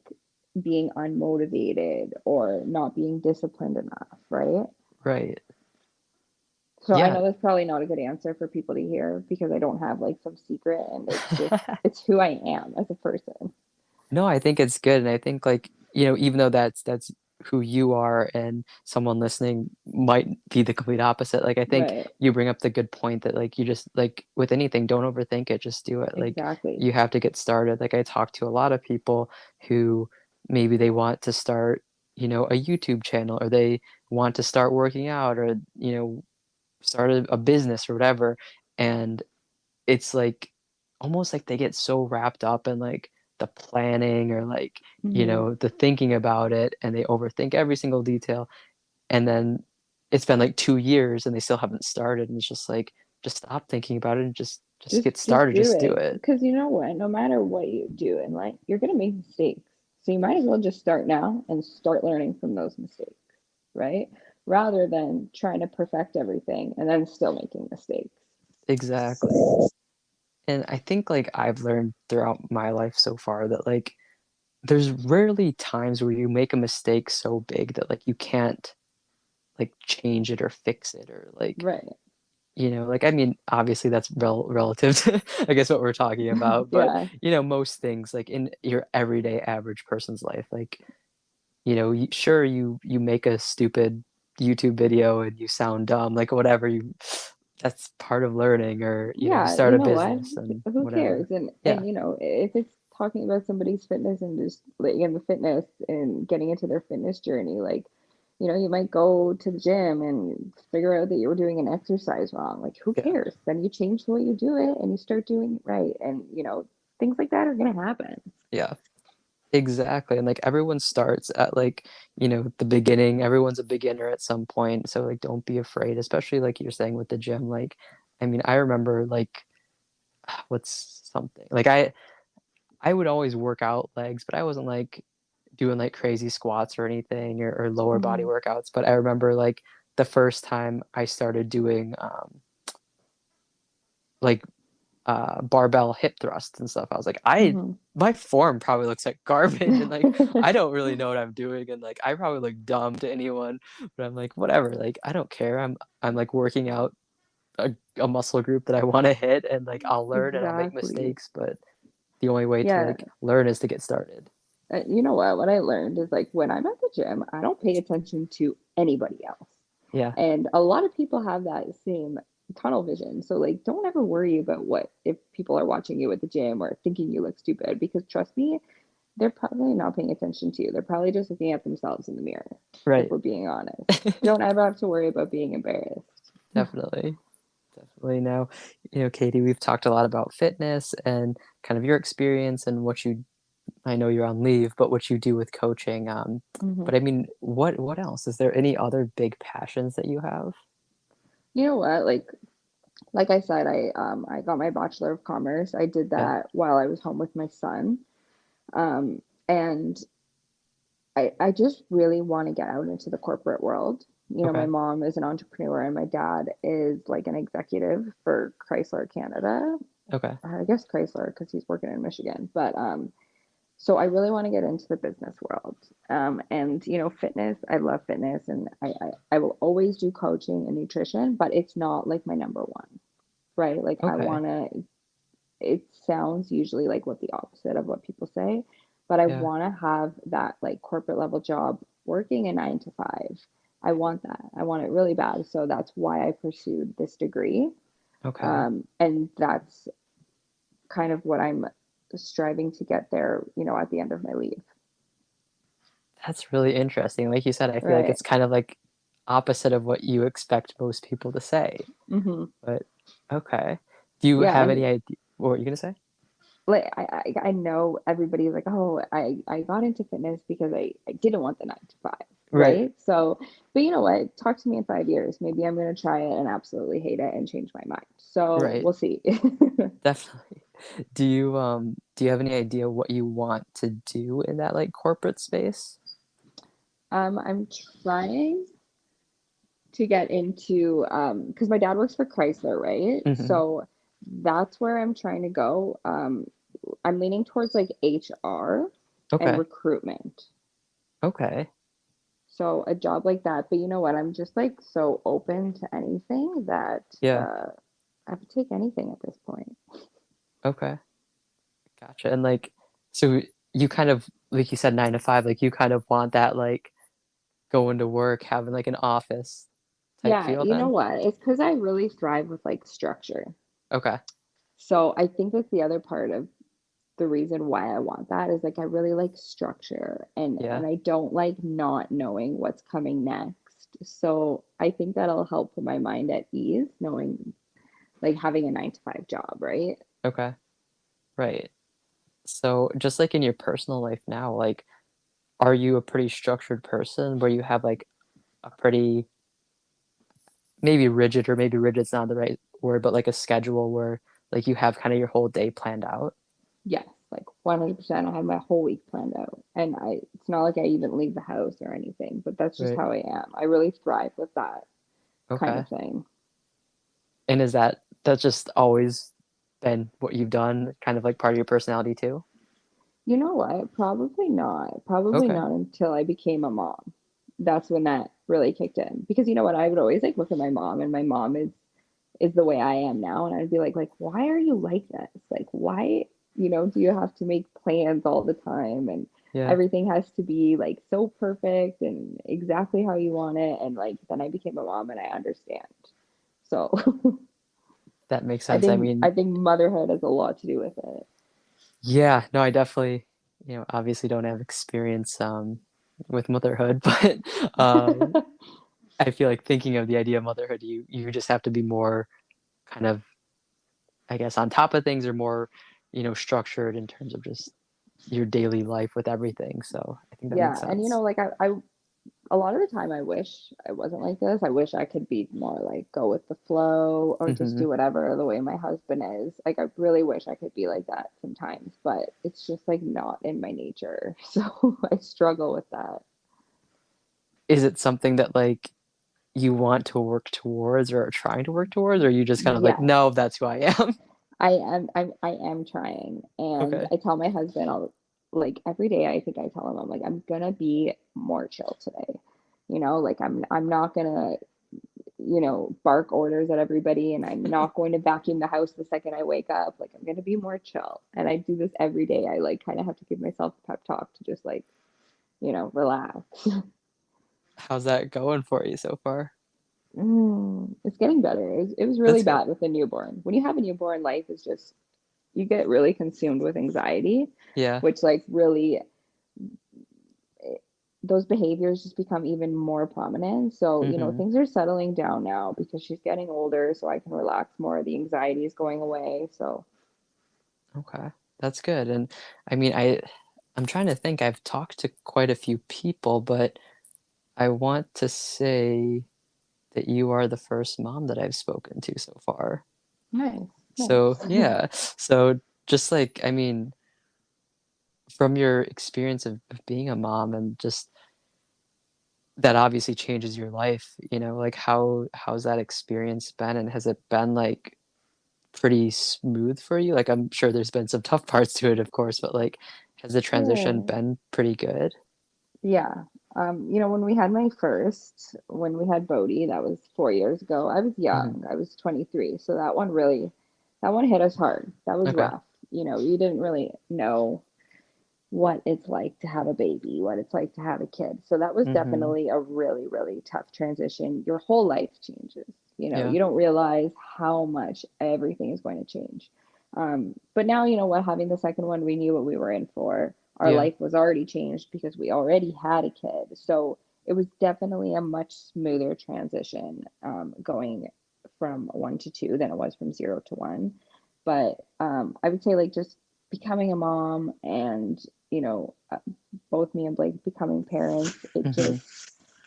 being unmotivated or not being disciplined enough, right? Right. So I Yeah. know that's probably not a good answer for people to hear because I don't have like some secret and it's who I am as a person. No, I think it's good. And I think like, even though that's who you are, and someone listening might be the complete opposite, like I think Right. you bring up the good point that like you just like with anything, don't overthink it, just do it. Like Exactly. you have to get started. Like I talk to a lot of people who maybe they want to start, a YouTube channel, or they want to start working out, or, start a business or whatever. And it's like almost like they get so wrapped up in like the planning, or like Hmm. the thinking about it, and they overthink every single detail, and then it's been like 2 years and they still haven't started, and it's just like, just stop thinking about it and just get Just started, do just do it. it. Because you know what? No matter what you do in life, you're gonna make mistakes. So you might as well just start now and start learning from those mistakes, right? Rather than trying to perfect everything and then still making mistakes. Exactly. And I think like I've learned throughout my life so far that like there's rarely times where you make a mistake so big that like you can't like change it or fix it, or like, Right. like, I mean, obviously that's relative to, I guess, what we're talking about, but Yeah. most things like in your everyday average person's life, like, sure, you make a stupid YouTube video and you sound dumb, like whatever, that's part of learning, or you Yeah, start you a know what? business and Who whatever. cares? And Yeah, you know, if it's talking about somebody's fitness and just like in the fitness and getting into their fitness journey, like, you know, you might go to the gym and figure out that you were doing an exercise wrong. Like, who yeah, cares? Then you change the way you do it and you start doing it right. And, you know, things like that are gonna happen. yeah. Exactly, and, like, everyone starts at, like, the beginning. Everyone's a beginner at some point, so, like, don't be afraid, especially, like you're saying with the gym, like, I mean, I remember, like, what's something like, I would always work out legs, but I wasn't, like, doing, like, crazy squats or anything, or lower body Hmm. workouts, but I remember, like, the first time I started doing, like, barbell hip thrusts and stuff. I was like, Hmm. my form probably looks like garbage, and like I don't really know what I'm doing, and like I probably look dumb to anyone, but I'm like, whatever, like I don't care. I'm like working out a muscle group that I want to hit, and like I'll learn and I'll make Exactly. mistakes, but the only way to Yeah. like learn is to get started. You know what? What I learned is like when I'm at the gym, I don't pay attention to anybody else. Yeah, And a lot of people have that same tunnel vision. So like don't ever worry about what if people are watching you at the gym or thinking you look stupid because trust me, they're probably not paying attention to you. They're probably just looking at themselves in the mirror, if right. we're being honest. Don't ever have to worry about being embarrassed. Definitely. Definitely. Now, Katie, we've talked a lot about fitness and kind of your experience and what you I know you're on leave, but what you do with coaching. Hmm. But I mean, what else? Is there any other big passions that you have? You know what? Like I said, I got my Bachelor of Commerce. I did Yeah. that while I was home with my son. And I just really want to get out into the corporate world. You know, my Okay. mom is an entrepreneur and my dad is like an executive for Chrysler Canada. Okay. I guess Chrysler because he's working in Michigan. But so I really want to get into the business world. And you know, fitness, I love fitness and I will always do coaching and nutrition, but it's not like my number one, right? Like I Okay. want to it sounds usually like what the opposite of what people say, but I Yeah. want to have that like corporate level job working a 9 to 5. I want that. I want it really bad. So that's why I pursued this degree. Okay. And that's kind of what I'm striving to get there, you know, at the end of my leave. That's really interesting. Like you said, I feel like Right. it's kind of like opposite of what you expect most people to say. Hmm. But okay. Do you Yeah. have And any idea what were you gonna say? like I know everybody's like, oh, I got into fitness because I didn't want the 9 to 5, Right. right? So, but you know what? Talk to me in 5 years. Maybe I'm gonna try it and absolutely hate it and change my mind. So Right. we'll see. Definitely. Do you have any idea what you want to do in that like corporate space? I'm trying to get into because my dad works for Chrysler, right? Hmm. So that's where I'm trying to go. I'm leaning towards like HR and Okay. recruitment. Okay. So a job like that, but you know what? I'm just like so open to anything that Yeah. I would take anything at this point. Okay. Gotcha. And like, so you kind of, like you said, 9 to 5, like you kind of want that, like going to work, having like an office type Yeah, feel you know then? what? It's because I really thrive with like structure. Okay. So I think that's the other part of the reason why I want that is like I really like structure Yeah. and I don't like not knowing what's coming next. So I think that'll help put my mind at ease knowing like having a 9 to 5 job, right? Okay. Right. So just like in your personal life now, like, are you a pretty structured person where you have like a pretty maybe rigid, or maybe rigid's not the right word, but like a schedule where like you have kind of your whole day planned out? Yes, like 100%. I have my whole week planned out. And it's not like I even leave the house or anything, but that's just Right. how I am. I really thrive with that kind Okay. of thing. And is that's just always been what you've done, kind of like part of your personality too? You know what? Probably not. Probably Okay. not until I became a mom. That's when that really kicked in. Because you know what? I would always like look at my mom, and my mom is the way I am now, and I'd be like, why are you like this? Like, why, do you have to make plans all the time, and Yeah, everything has to be like so perfect and exactly how you want it? And like then I became a mom, and I understand. So that makes I sense. I think mean, I think motherhood has a lot to do with yeah, no, I definitely, obviously don't have experience with motherhood, but um it. I feel like thinking of the idea of motherhood, you just have to be more kind of, I guess, on top of things, or more, structured in terms of just your daily life with everything. So I think that makes Yeah, and sense. like I a lot of the time I wish I wasn't like this. I wish I could be more like go with the flow or just Hmm. do whatever the way my husband is. Like I really wish I could be like that sometimes, but it's just like not in my nature. So I struggle with that. Is it something that like you want to work towards or are trying to work towards, or are you just kind of like, Yes, no, that's who I am? I am trying. And Okay. I tell my husband, I'll like every day I think I tell him I'm like I'm gonna be more chill today. Like I'm not gonna bark orders at everybody, and I'm not going to vacuum the house the second I wake up. Like I'm going to be more chill. And I do this every day. I like kind of have to give myself a pep talk to just like, relax. How's that going for you so far? It's getting better. It was really That's good. bad with a newborn. When you have a newborn, life is just, you get really consumed with anxiety, Yeah. which like really, those behaviors just become even more prominent. So, Hmm. things are settling down now because she's getting older, so I can relax more. The anxiety is going away. So, Okay. That's good. And I mean, I'm trying to think. I've talked to quite a few people, but I want to say that you are the first mom that I've spoken to so far. nice, So, nice. yeah. So, just like, I mean, from your experience of being a mom, and just that obviously changes your life, like how's that experience been, and has it been like pretty smooth for you? Like I'm sure there's been some tough parts to it, of course, but like has the transition Yeah. been pretty good? Yeah. When we had Bodhi, that was 4 years ago. I was Hmm. young. I was 23. So that one hit us hard. That was Okay. rough. You didn't really know what it's like to have a baby, what it's like to have a kid. So that was Hmm. definitely a really, really tough transition. Your whole life changes. Yeah. You don't realize how much everything is going to change. But now, you know what, having the second one, we knew what we were in for. Our Yeah. life was already changed because we already had a kid. So it was definitely a much smoother transition, going from one to two than it was from zero to one. But I would say, like, just becoming a mom and both me and Blake becoming parents, Hmm.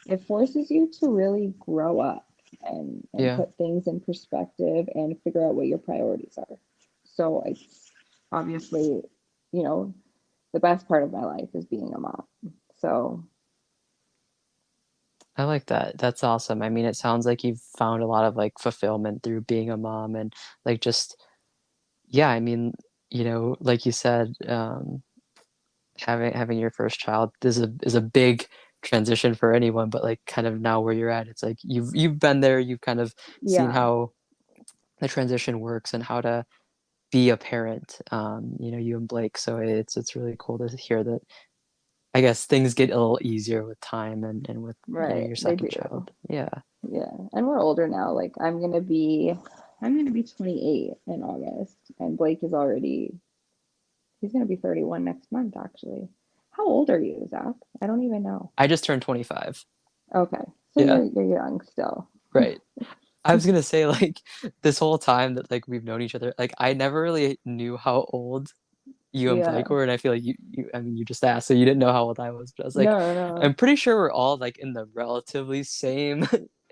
it forces you to really grow up and Yeah. put things in perspective and figure out what your priorities are. So it's obviously, you know, the best part of my life is being a mom. So I like that. That's awesome. I mean, it sounds like you've found a lot of like fulfillment through being a mom, and like just, yeah, I mean, like you said, having your first child is a big transition for anyone, but like kind of now where you're at, it's like you've been there, you've kind of seen yeah, how the transition works and how to be a parent, you and Blake. So it's really cool to hear that. I guess things get a little easier with time, and with, right. your They second do. child. Yeah. Yeah. And we're older now. Like I'm gonna be 28 in August, and Blake is already he's gonna be 31 next month, actually. How old are you, Zach? I don't even know. I just turned 25. Okay, so Yeah. you're young still. Right. I was gonna say, like, this whole time that like we've known each other, like I never really knew how old you and Yeah. Blake were, and I feel like I mean, you just asked, so you didn't know how old I was, but I was like, No, no. I'm pretty sure we're all like in the relatively same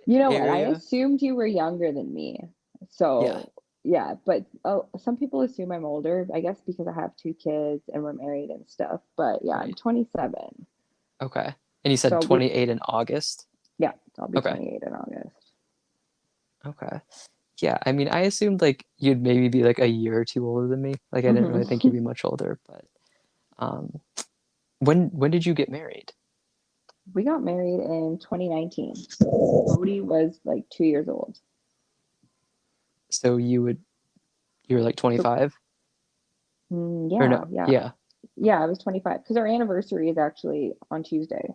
You know what? I area. assumed you were younger than me. Yeah, So, yeah, but oh, some people assume I'm older, I guess because I have two kids and we're married and stuff. But yeah, I'm right. 27. Okay. And you said So we, 28 in August? yeah, I'll be Okay. 28 in August. Okay. Yeah, I mean, I assumed like you'd maybe be like a year or two older than me. Like I didn't really think you'd hmm be much older, but um when did you get married? We got married in 2019. Bodhi was like 2 years old. So you were like So, 25 or yeah, no? yeah. Yeah. Yeah, I was 25 because our anniversary is actually on Tuesday.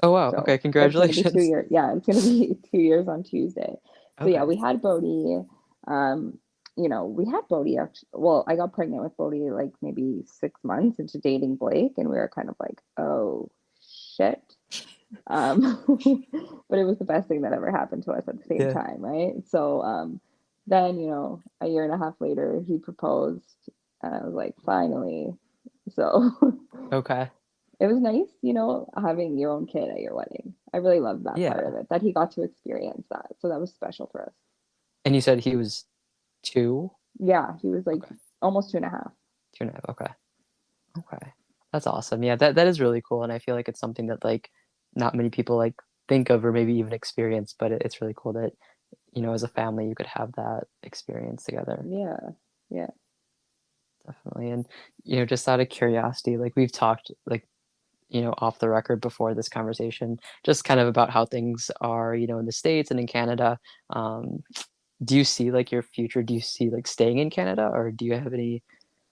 Oh wow. So Okay, it's going to be two congratulations. years. Yeah, it's going to be 2 years on Tuesday. So yeah, Okay. we had Bodhi. Um, we had Bodhi actually. Well, I got pregnant with Bodhi like maybe 6 months into dating Blake, and we were kind of like, oh shit. Um, but it was the best thing that ever happened to us at the same Yeah. time, right? So then, a year and a half later, he proposed, and I was like, finally. So Okay. it was nice, having your own kid at your wedding. I really loved that part of Yeah. it, that he got to experience that. So that was special for us. And you said he was two? Yeah, he was like Okay. almost 2.5. Two and a half. Okay. Okay. That's awesome. Yeah, that is really cool. And I feel like it's something that like not many people like think of or maybe even experience, but it's really cool that, as a family you could have that experience together. Yeah, yeah. Definitely. And, just out of curiosity, like we've talked like, off the record before this conversation, just kind of about how things are, in the States and in Canada. Um, do you see like your future? Do you see like staying in Canada or do you have any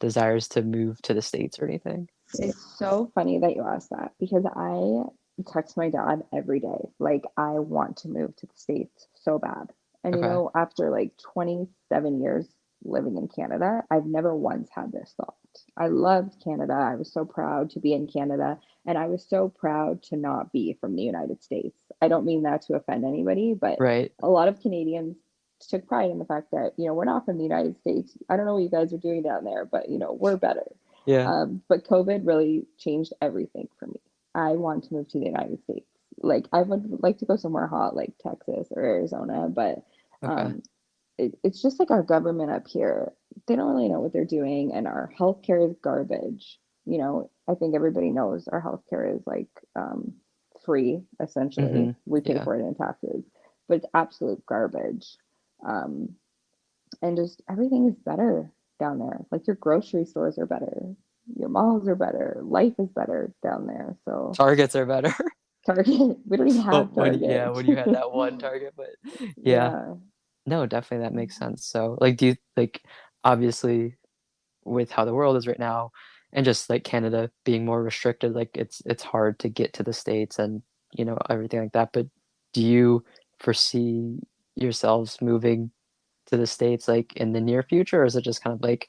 desires to move to the States or anything? It's so funny that you asked that because I text my dad every day. Like, I want to move to the States so bad. And Okay. after like 27 years living in Canada, I've never once had this thought. I loved Canada. I was so proud to be in Canada. And I was so proud to not be from the United States. I don't mean that to offend anybody, but Right. a lot of Canadians took pride in the fact that, we're not from the United States. I don't know what you guys are doing down there, but, we're better. Yeah. But COVID really changed everything for me. I want to move to the United States. Like, I would like to go somewhere hot like Texas or Arizona, but Okay. um, it's just like our government up here. They don't really know what they're doing, and our healthcare is garbage. I think everybody knows our healthcare is like free, essentially. Mm-hmm. We pay Yeah. for it in taxes, but it's absolute garbage. Um, and just everything is better down there. Like your grocery stores are better, your malls are better, life is better down there. So Targets are better. Target, we don't even Well, have yeah, Target. when you had that one target, but yeah, Yeah, no, definitely that makes sense. So, like, do you like obviously with how the world is right now, and just like Canada being more restricted, like it's hard to get to the States and everything like that. But do you foresee yourselves moving to the States like in the near future, or is it just kind of like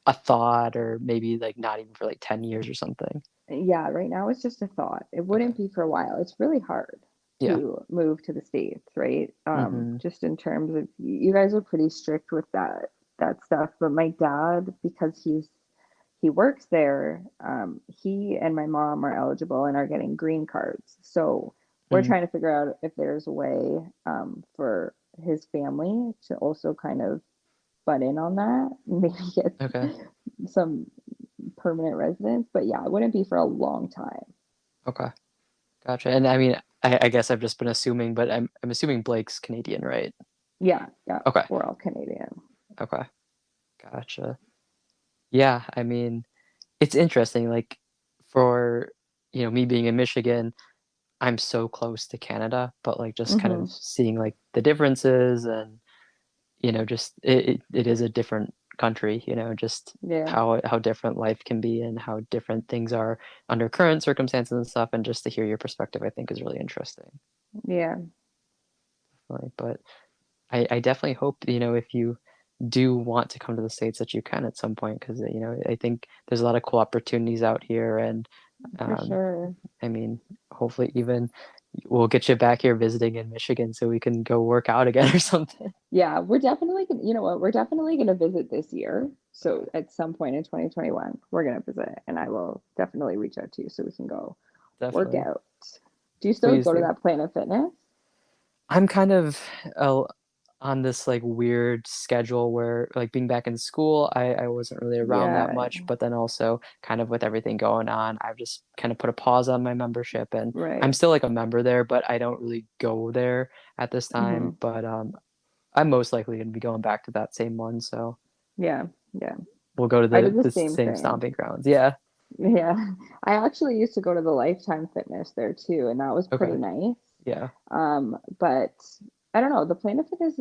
a thought, or maybe like not even for like 10 years or something? yeah, right now it's just a thought. It Okay. wouldn't be for a while. It's really hard Yeah. to move to the States, right? Mm-hmm. Just in terms of, you guys are pretty strict with that stuff, but my dad, because he works there. He and my mom are eligible and are getting green cards. So we're Mm. trying to figure out if there's a way for his family to also kind of butt in on that, maybe get Okay. some permanent residence. But yeah, it wouldn't be for a long time. Okay. Gotcha. And I mean, I guess I've just been assuming, but I'm assuming Blake's Canadian, right? Yeah, yeah, Okay. we're all Canadian. Okay. Gotcha. Yeah, I mean, it's interesting. Like for, me being in Michigan, I'm so close to Canada, but like just kind of hmm seeing like the differences and, just it is a different country, just Yeah, how different life can be and how different things are under current circumstances and stuff. And just to hear your perspective, I think is really interesting. yeah, Like, but I definitely hope, if you do want to come to the States that you can at some point because, I think there's a lot of cool opportunities out here. And for um, sure. I mean, hopefully even, We'll get you back here visiting in Michigan so we can go work out again or something. Yeah, we're definitely gonna, you know what, we're definitely gonna visit this year. So Okay, at some point in 2021, we're gonna visit, and I will definitely reach out to you so we can go work definitely. out. Do you still Please go to do. that Planet Fitness? I'm kind of uh, on this like weird schedule where like being back in school, I wasn't really around that Yeah, much, but then also kind of with everything going on, I've just kind of put a pause on my membership and I'm right. still like a member there, but I don't really go there at this Hmm. time. But I'm most likely going to be going back to that same one, so Yeah, yeah. we'll go to I did the the same same thing. stomping grounds. Yeah. Yeah. I actually used to go to the Lifetime Fitness there too, and that was pretty Okay. nice. Yeah. But I don't know, the Planet Fitness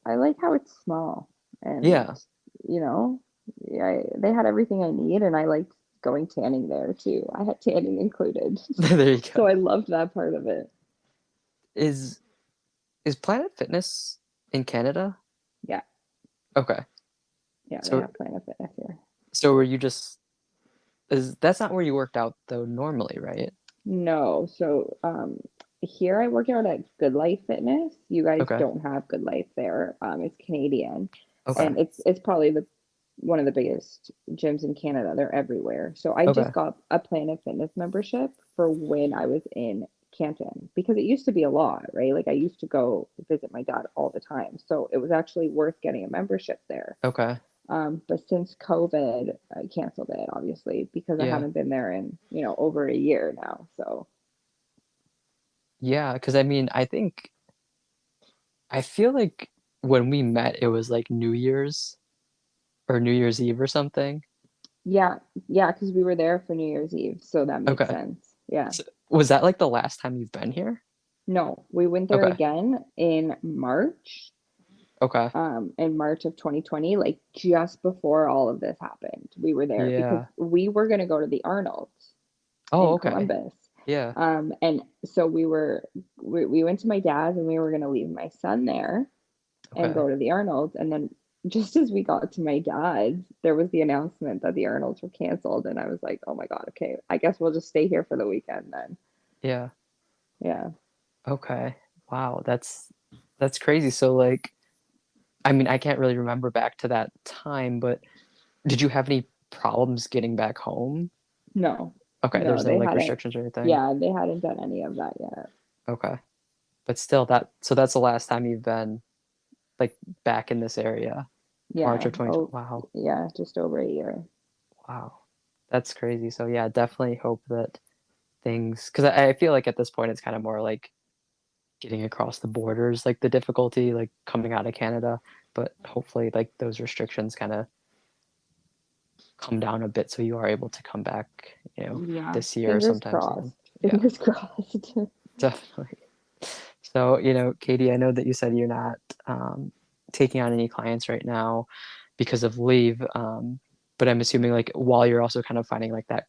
I like how it's small and Yeah. you know, yeah, they had everything I need and I liked going tanning there too. I had tanning included. There you So go. I loved that part of it. Is is Planet Fitness in Canada? Yeah. Okay. Yeah, they So have Planet Fitness here. so were you just is that's not where you worked out though normally, right? No, so here I work out at Good Life Fitness. You guys Okay. don't have Good Life there. It's Canadian, Okay. and it's probably the one of the biggest gyms in Canada. They're everywhere. So I Okay. just got a Planet Fitness membership for when I was in Canton because it used to be a lot, right? Like I used to go visit my dad all the time, so it was actually worth getting a membership there. Okay. But since COVID, I canceled it, obviously, because I Yeah. haven't been there in, over a year now. So, Yeah, because I mean, I feel like when we met it was like New Year's or New Year's Eve or something. yeah, yeah, because we were there for New Year's Eve. So that makes Okay. sense. Yeah. So, was that like the last time you've been here? No, we went there Okay. again Okay. in March of 2020, like just before all of this happened. We were there because Yeah. we were going to go to the Arnold's Oh, in okay. Columbus. Yeah. And so we went to my dad's and we were going to leave my son there and Okay. go to the Arnold's. And then just as we got to my dad's, there was the announcement that the Arnold's were canceled. And I was like, oh my God, okay, I guess we'll just stay here for the weekend then. Yeah. Yeah. Okay. Wow, that's crazy. So like I mean, I can't really remember back to that time, but did you have any problems getting back home? No, Okay, no, there's no they like hadn't. restrictions or anything. Yeah, they hadn't done any of that yet. Okay. But still that's the last time you've been like back in this area. March Yeah. of 2020. Oh, Wow. yeah, just over a year. Wow. That's crazy. So yeah, definitely hope that things because I feel like at this point it's kind of more like getting across the borders, like the difficulty, like coming out of Canada. But hopefully like those restrictions kind of come down a bit so you are able to come back, Yeah. this year or Fingers sometime crossed. soon. Yeah, Fingers crossed. definitely. So, Katie, I know that you said you're not taking on any clients right now because of leave, but I'm assuming like while you're also kind of finding like that,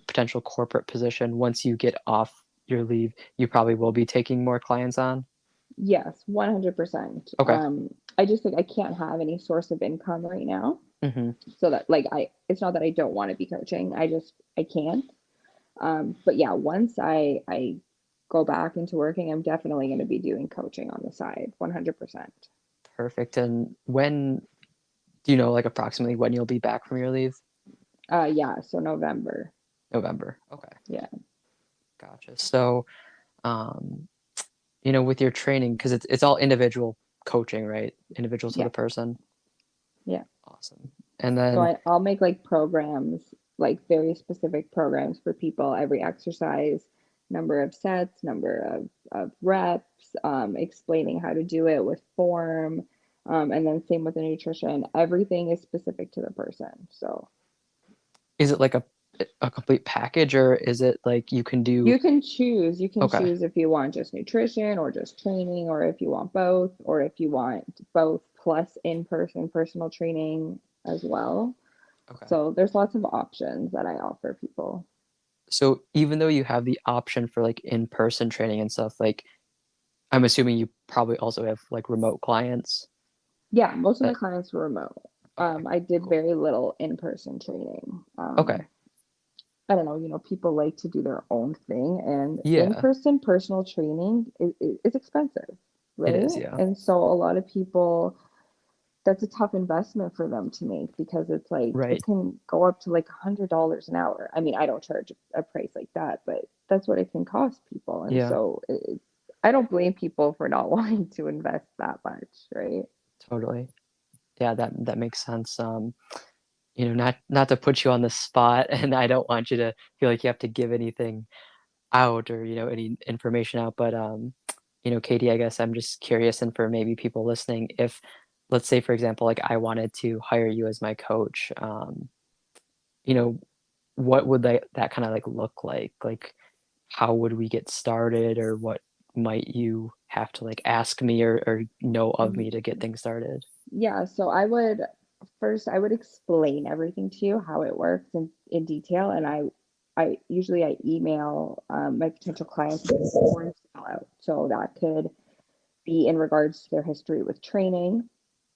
potential corporate position, once you get off your leave, you probably will be taking more clients on. Yes, 100%. Okay. I just think I can't have any source of income right now. Hmm. So that like it's not that I don't want to be coaching. I can't. But yeah, once I go back into working, I'm definitely going to be doing coaching on the side, 100%. Perfect. And when do you know like approximately when you'll be back from your leave? Yeah, so November. November. Okay. Yeah. Gotcha. So, um, with your training, because it's all individual coaching, right? Individual to Yeah. the person. Yeah. Awesome. And So then I'll make like programs, like very specific programs for people, every exercise, number of sets, number of reps, explaining how to do it with form. And then same with the nutrition. Everything is specific to the person. So is it like a complete package or is it like you can do you can okay, choose if you want just nutrition or just training, or if you want both, or if you want both plus in-person personal training as well. okay. So there's lots of options that I offer people. So even though you have the option for like in-person training and stuff, like I'm assuming you probably also have like remote clients Yeah, most of my that clients were remote. okay, I did cool. very little in-person training. Okay. I don't know, people like to do their own thing, and Yeah, in-person personal training is expensive, it is. right? Yeah. And so a lot of people, that's a tough investment for them to make because it's like it Right. can go up to like $100 an hour. I mean, I don't charge a price like that, but that's what it can cost people. And Yeah, so I don't blame people for not wanting to invest that much, right? totally. Yeah, that makes sense. Not to put you on the spot, and I don't want you to feel like you have to give anything out or, any information out, but, Katie, I guess I'm just curious, and for maybe people listening, if, let's say, for example, like, I wanted to hire you as my coach, you know, what would that kinda, like, look like? Like, how would we get started, or what might you have to, like, ask me or know of me to get things started? Yeah, so I would explain everything to you, how it works in detail, and I usually I email my potential clients with forms to fill out. So that could be in regards to their history with training,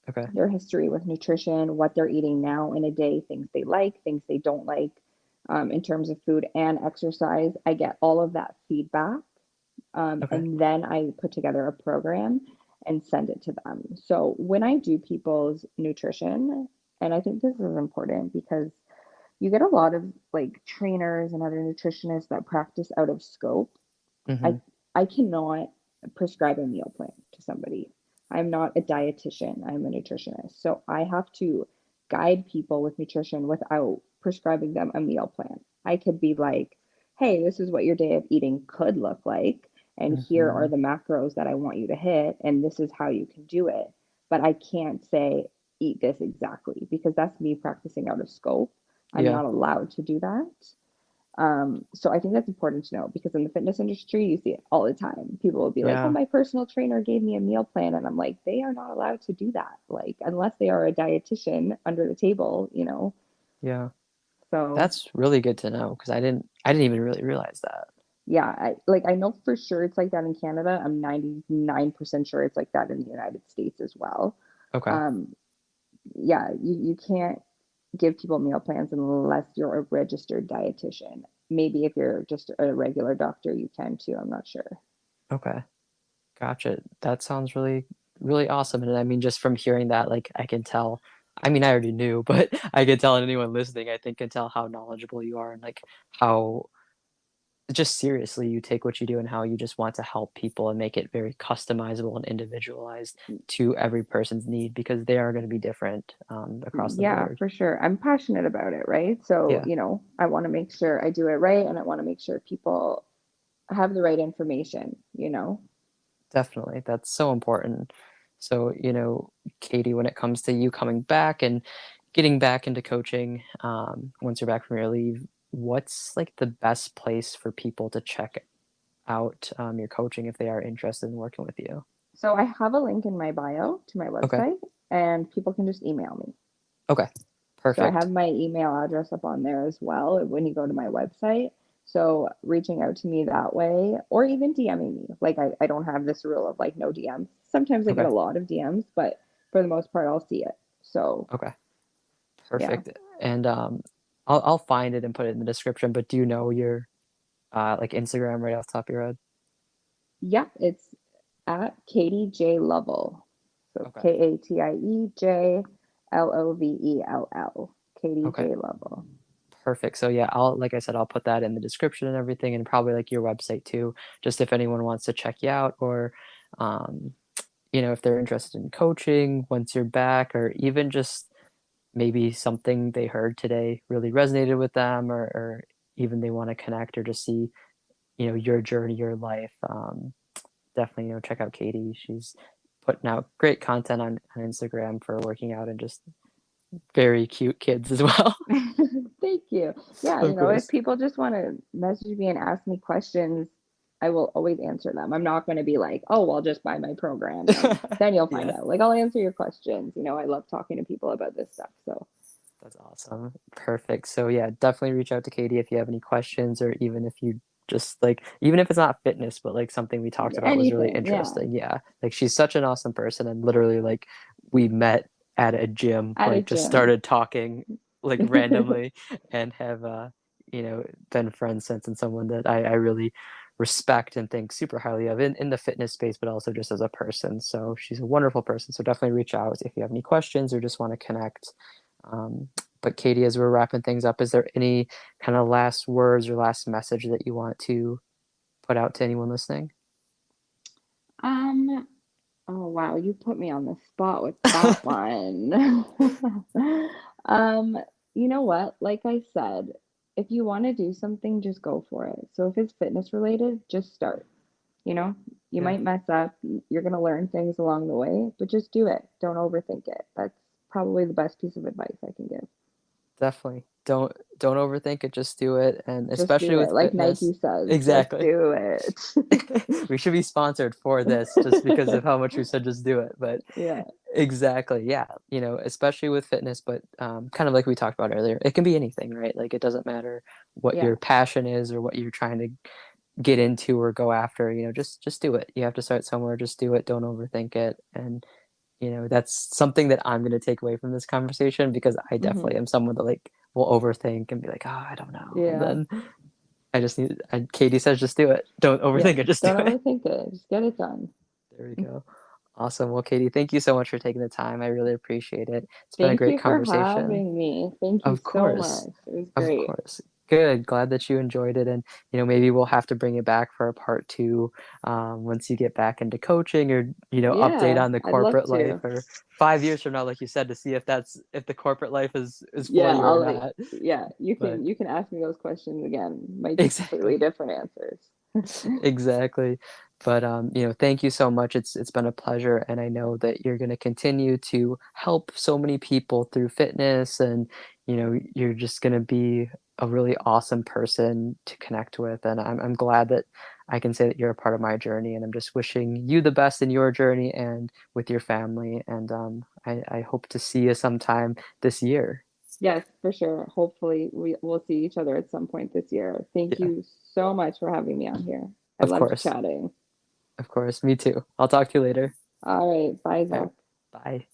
Okay, their history with nutrition, what they're eating now in a day, things they like, things they don't like, in terms of food and exercise. I get all of that feedback, okay. and then I put together a program and send it to them. So when I do people's nutrition, and I think this is important because you get a lot of like trainers and other nutritionists that practice out of scope. I Mhm. I cannot prescribe a meal plan to somebody. I'm not a dietitian, I'm a nutritionist. So I have to guide people with nutrition without prescribing them a meal plan. I could be like, "Hey, this is what your day of eating could look like, and here are Mhm. the macros that I want you to hit, and this is how you can do it." But I can't say eat this exactly because that's me practicing out of scope. I'm Yeah, not allowed to do that. So I think that's important to know because in the fitness industry, you see it all the time. People will be like, "Oh, yeah, my personal trainer gave me a meal plan," and I'm like, they are not allowed to do that. Like, unless they are a dietitian under the table. yeah. So That's really good to know because I didn't even really realize that. yeah, I know for sure it's like that in Canada. I'm 99% sure it's like that in the United States as well. Okay, Um, yeah, you can't give people meal plans unless you're a registered dietitian. Maybe if you're just a regular doctor, you can too. I'm not sure. okay. Gotcha. That sounds really, really awesome, and I mean, just from hearing that, like, I can tell. I mean, I already knew, but I can tell, and anyone listening, I think, can tell how knowledgeable you are and, like, how just seriously you take what you do and how you just want to help people and make it very customizable and individualized to every person's need because they are gonna be different, across the Yeah, board. for sure. I'm passionate about it, right? So, Yeah. I want to make sure I do it right and I want to make sure people have the right information. Definitely, that's so important. So, Katie, when it comes to you coming back and getting back into coaching, once you're back from your leave, what's like the best place for people to check out your coaching if they are interested in working with you? So I have a link in my bio to my Okay. website and people can just email me. Okay. So I have Perfect. my email address up on there as well when you go to my website. So reaching out to me that way or even DMing me. Like I don't have this rule of like no DMs. Sometimes I get Okay. a lot of DMs, but for the most part I'll see it. So Okay. yeah. Perfect. And I'll find it and put it in the description. But do you know your like Instagram right off the top of your head? Yeah, it's at Katie J Lovell. So Okay. KatieJLovell. Katie Okay. J Lovell. Perfect. So yeah, like I said, I'll put that in the description and everything, and probably like your website too, just if anyone wants to check you out, or um, if they're interested in coaching once you're back, or even just maybe something they heard today really resonated with them, or even they want to connect or just see, your journey, your life. Definitely, check out Katie. She's putting out great content on Instagram for working out and just very cute kids as well. Thank you. Yeah, Of if course. people just want to message me and ask me questions, I will always answer them. I'm not going to be like, oh, well, just buy my program and then you'll find Yeah. out. Like, I'll answer your questions. I love talking to people about this stuff. So, That's awesome. Perfect. So yeah, definitely reach out to Katie if you have any questions, or even if you just like, even if it's not fitness, but like something we talked about was really anything. Yeah. interesting. Yeah. Like she's such an awesome person. And literally, like, we met at a gym, At a like just gym. started talking like randomly and have, been friends since, and someone that I really respect and think super highly of in the fitness space, but also just as a person. So she's a wonderful person. So definitely reach out if you have any questions or just want to connect. Um, but Katie, as we're wrapping things up, is there any kind of last words or last message that you want to put out to anyone listening? Um, oh wow, you put me on the spot with that one. Um, you know what? Like I said, if you want to do something, just go for it. So if it's fitness related, just start. You know, you Yeah. might mess up, you're going to learn things along the way, but just do it. Don't overthink it. That's probably the best piece of advice I can give. Definitely. Don't overthink it, just do it, and Just especially do it. with Like Nike fitness. says, just Exactly. do it. We should be sponsored for this just because of how much we said just do it, but Yeah. exactly, yeah, especially with fitness, but, kind of like we talked about earlier, it can be anything, right? Like, it doesn't matter what Yeah. your passion is or what you're trying to get into or go after, just do it. You have to start somewhere, just do it, don't overthink it, and that's something that I'm gonna take away from this conversation because I Hmm. definitely am someone that like will overthink and be like, oh, I don't know. And Yeah. then Katie says, just do it. Don't Yeah. overthink it, just do Don't it. overthink it. Just get it done. There we go. Awesome. Well, Katie, thank you so much for taking the time. I really appreciate it. It's been a Thank great you for conversation. having me. Thank you Of so course. much. It was Of great. course. Good. Glad that you enjoyed it. And, maybe we'll have to bring it back for a part two once you get back into coaching or, update Yeah, on the I'd love corporate life to. or 5 years from now, like you said, to see if the corporate life is for Yeah, you or I'll like, not. yeah, you But can you can ask me those questions again. Might be exactly. completely different answers. Exactly. But thank you so much. It's been a pleasure, and I know that you're going to continue to help so many people through fitness, and you're just going to be a really awesome person to connect with. And I'm glad that I can say that you're a part of my journey, and I'm just wishing you the best in your journey and with your family. And I hope to see you sometime this year. Yes, for sure. Hopefully we will see each other at some point this year. Thank Yeah, you so much for having me on here. I of loved course. chatting. Of course. Me too. I'll talk to you later. All right, bye, All right. Zach. Bye.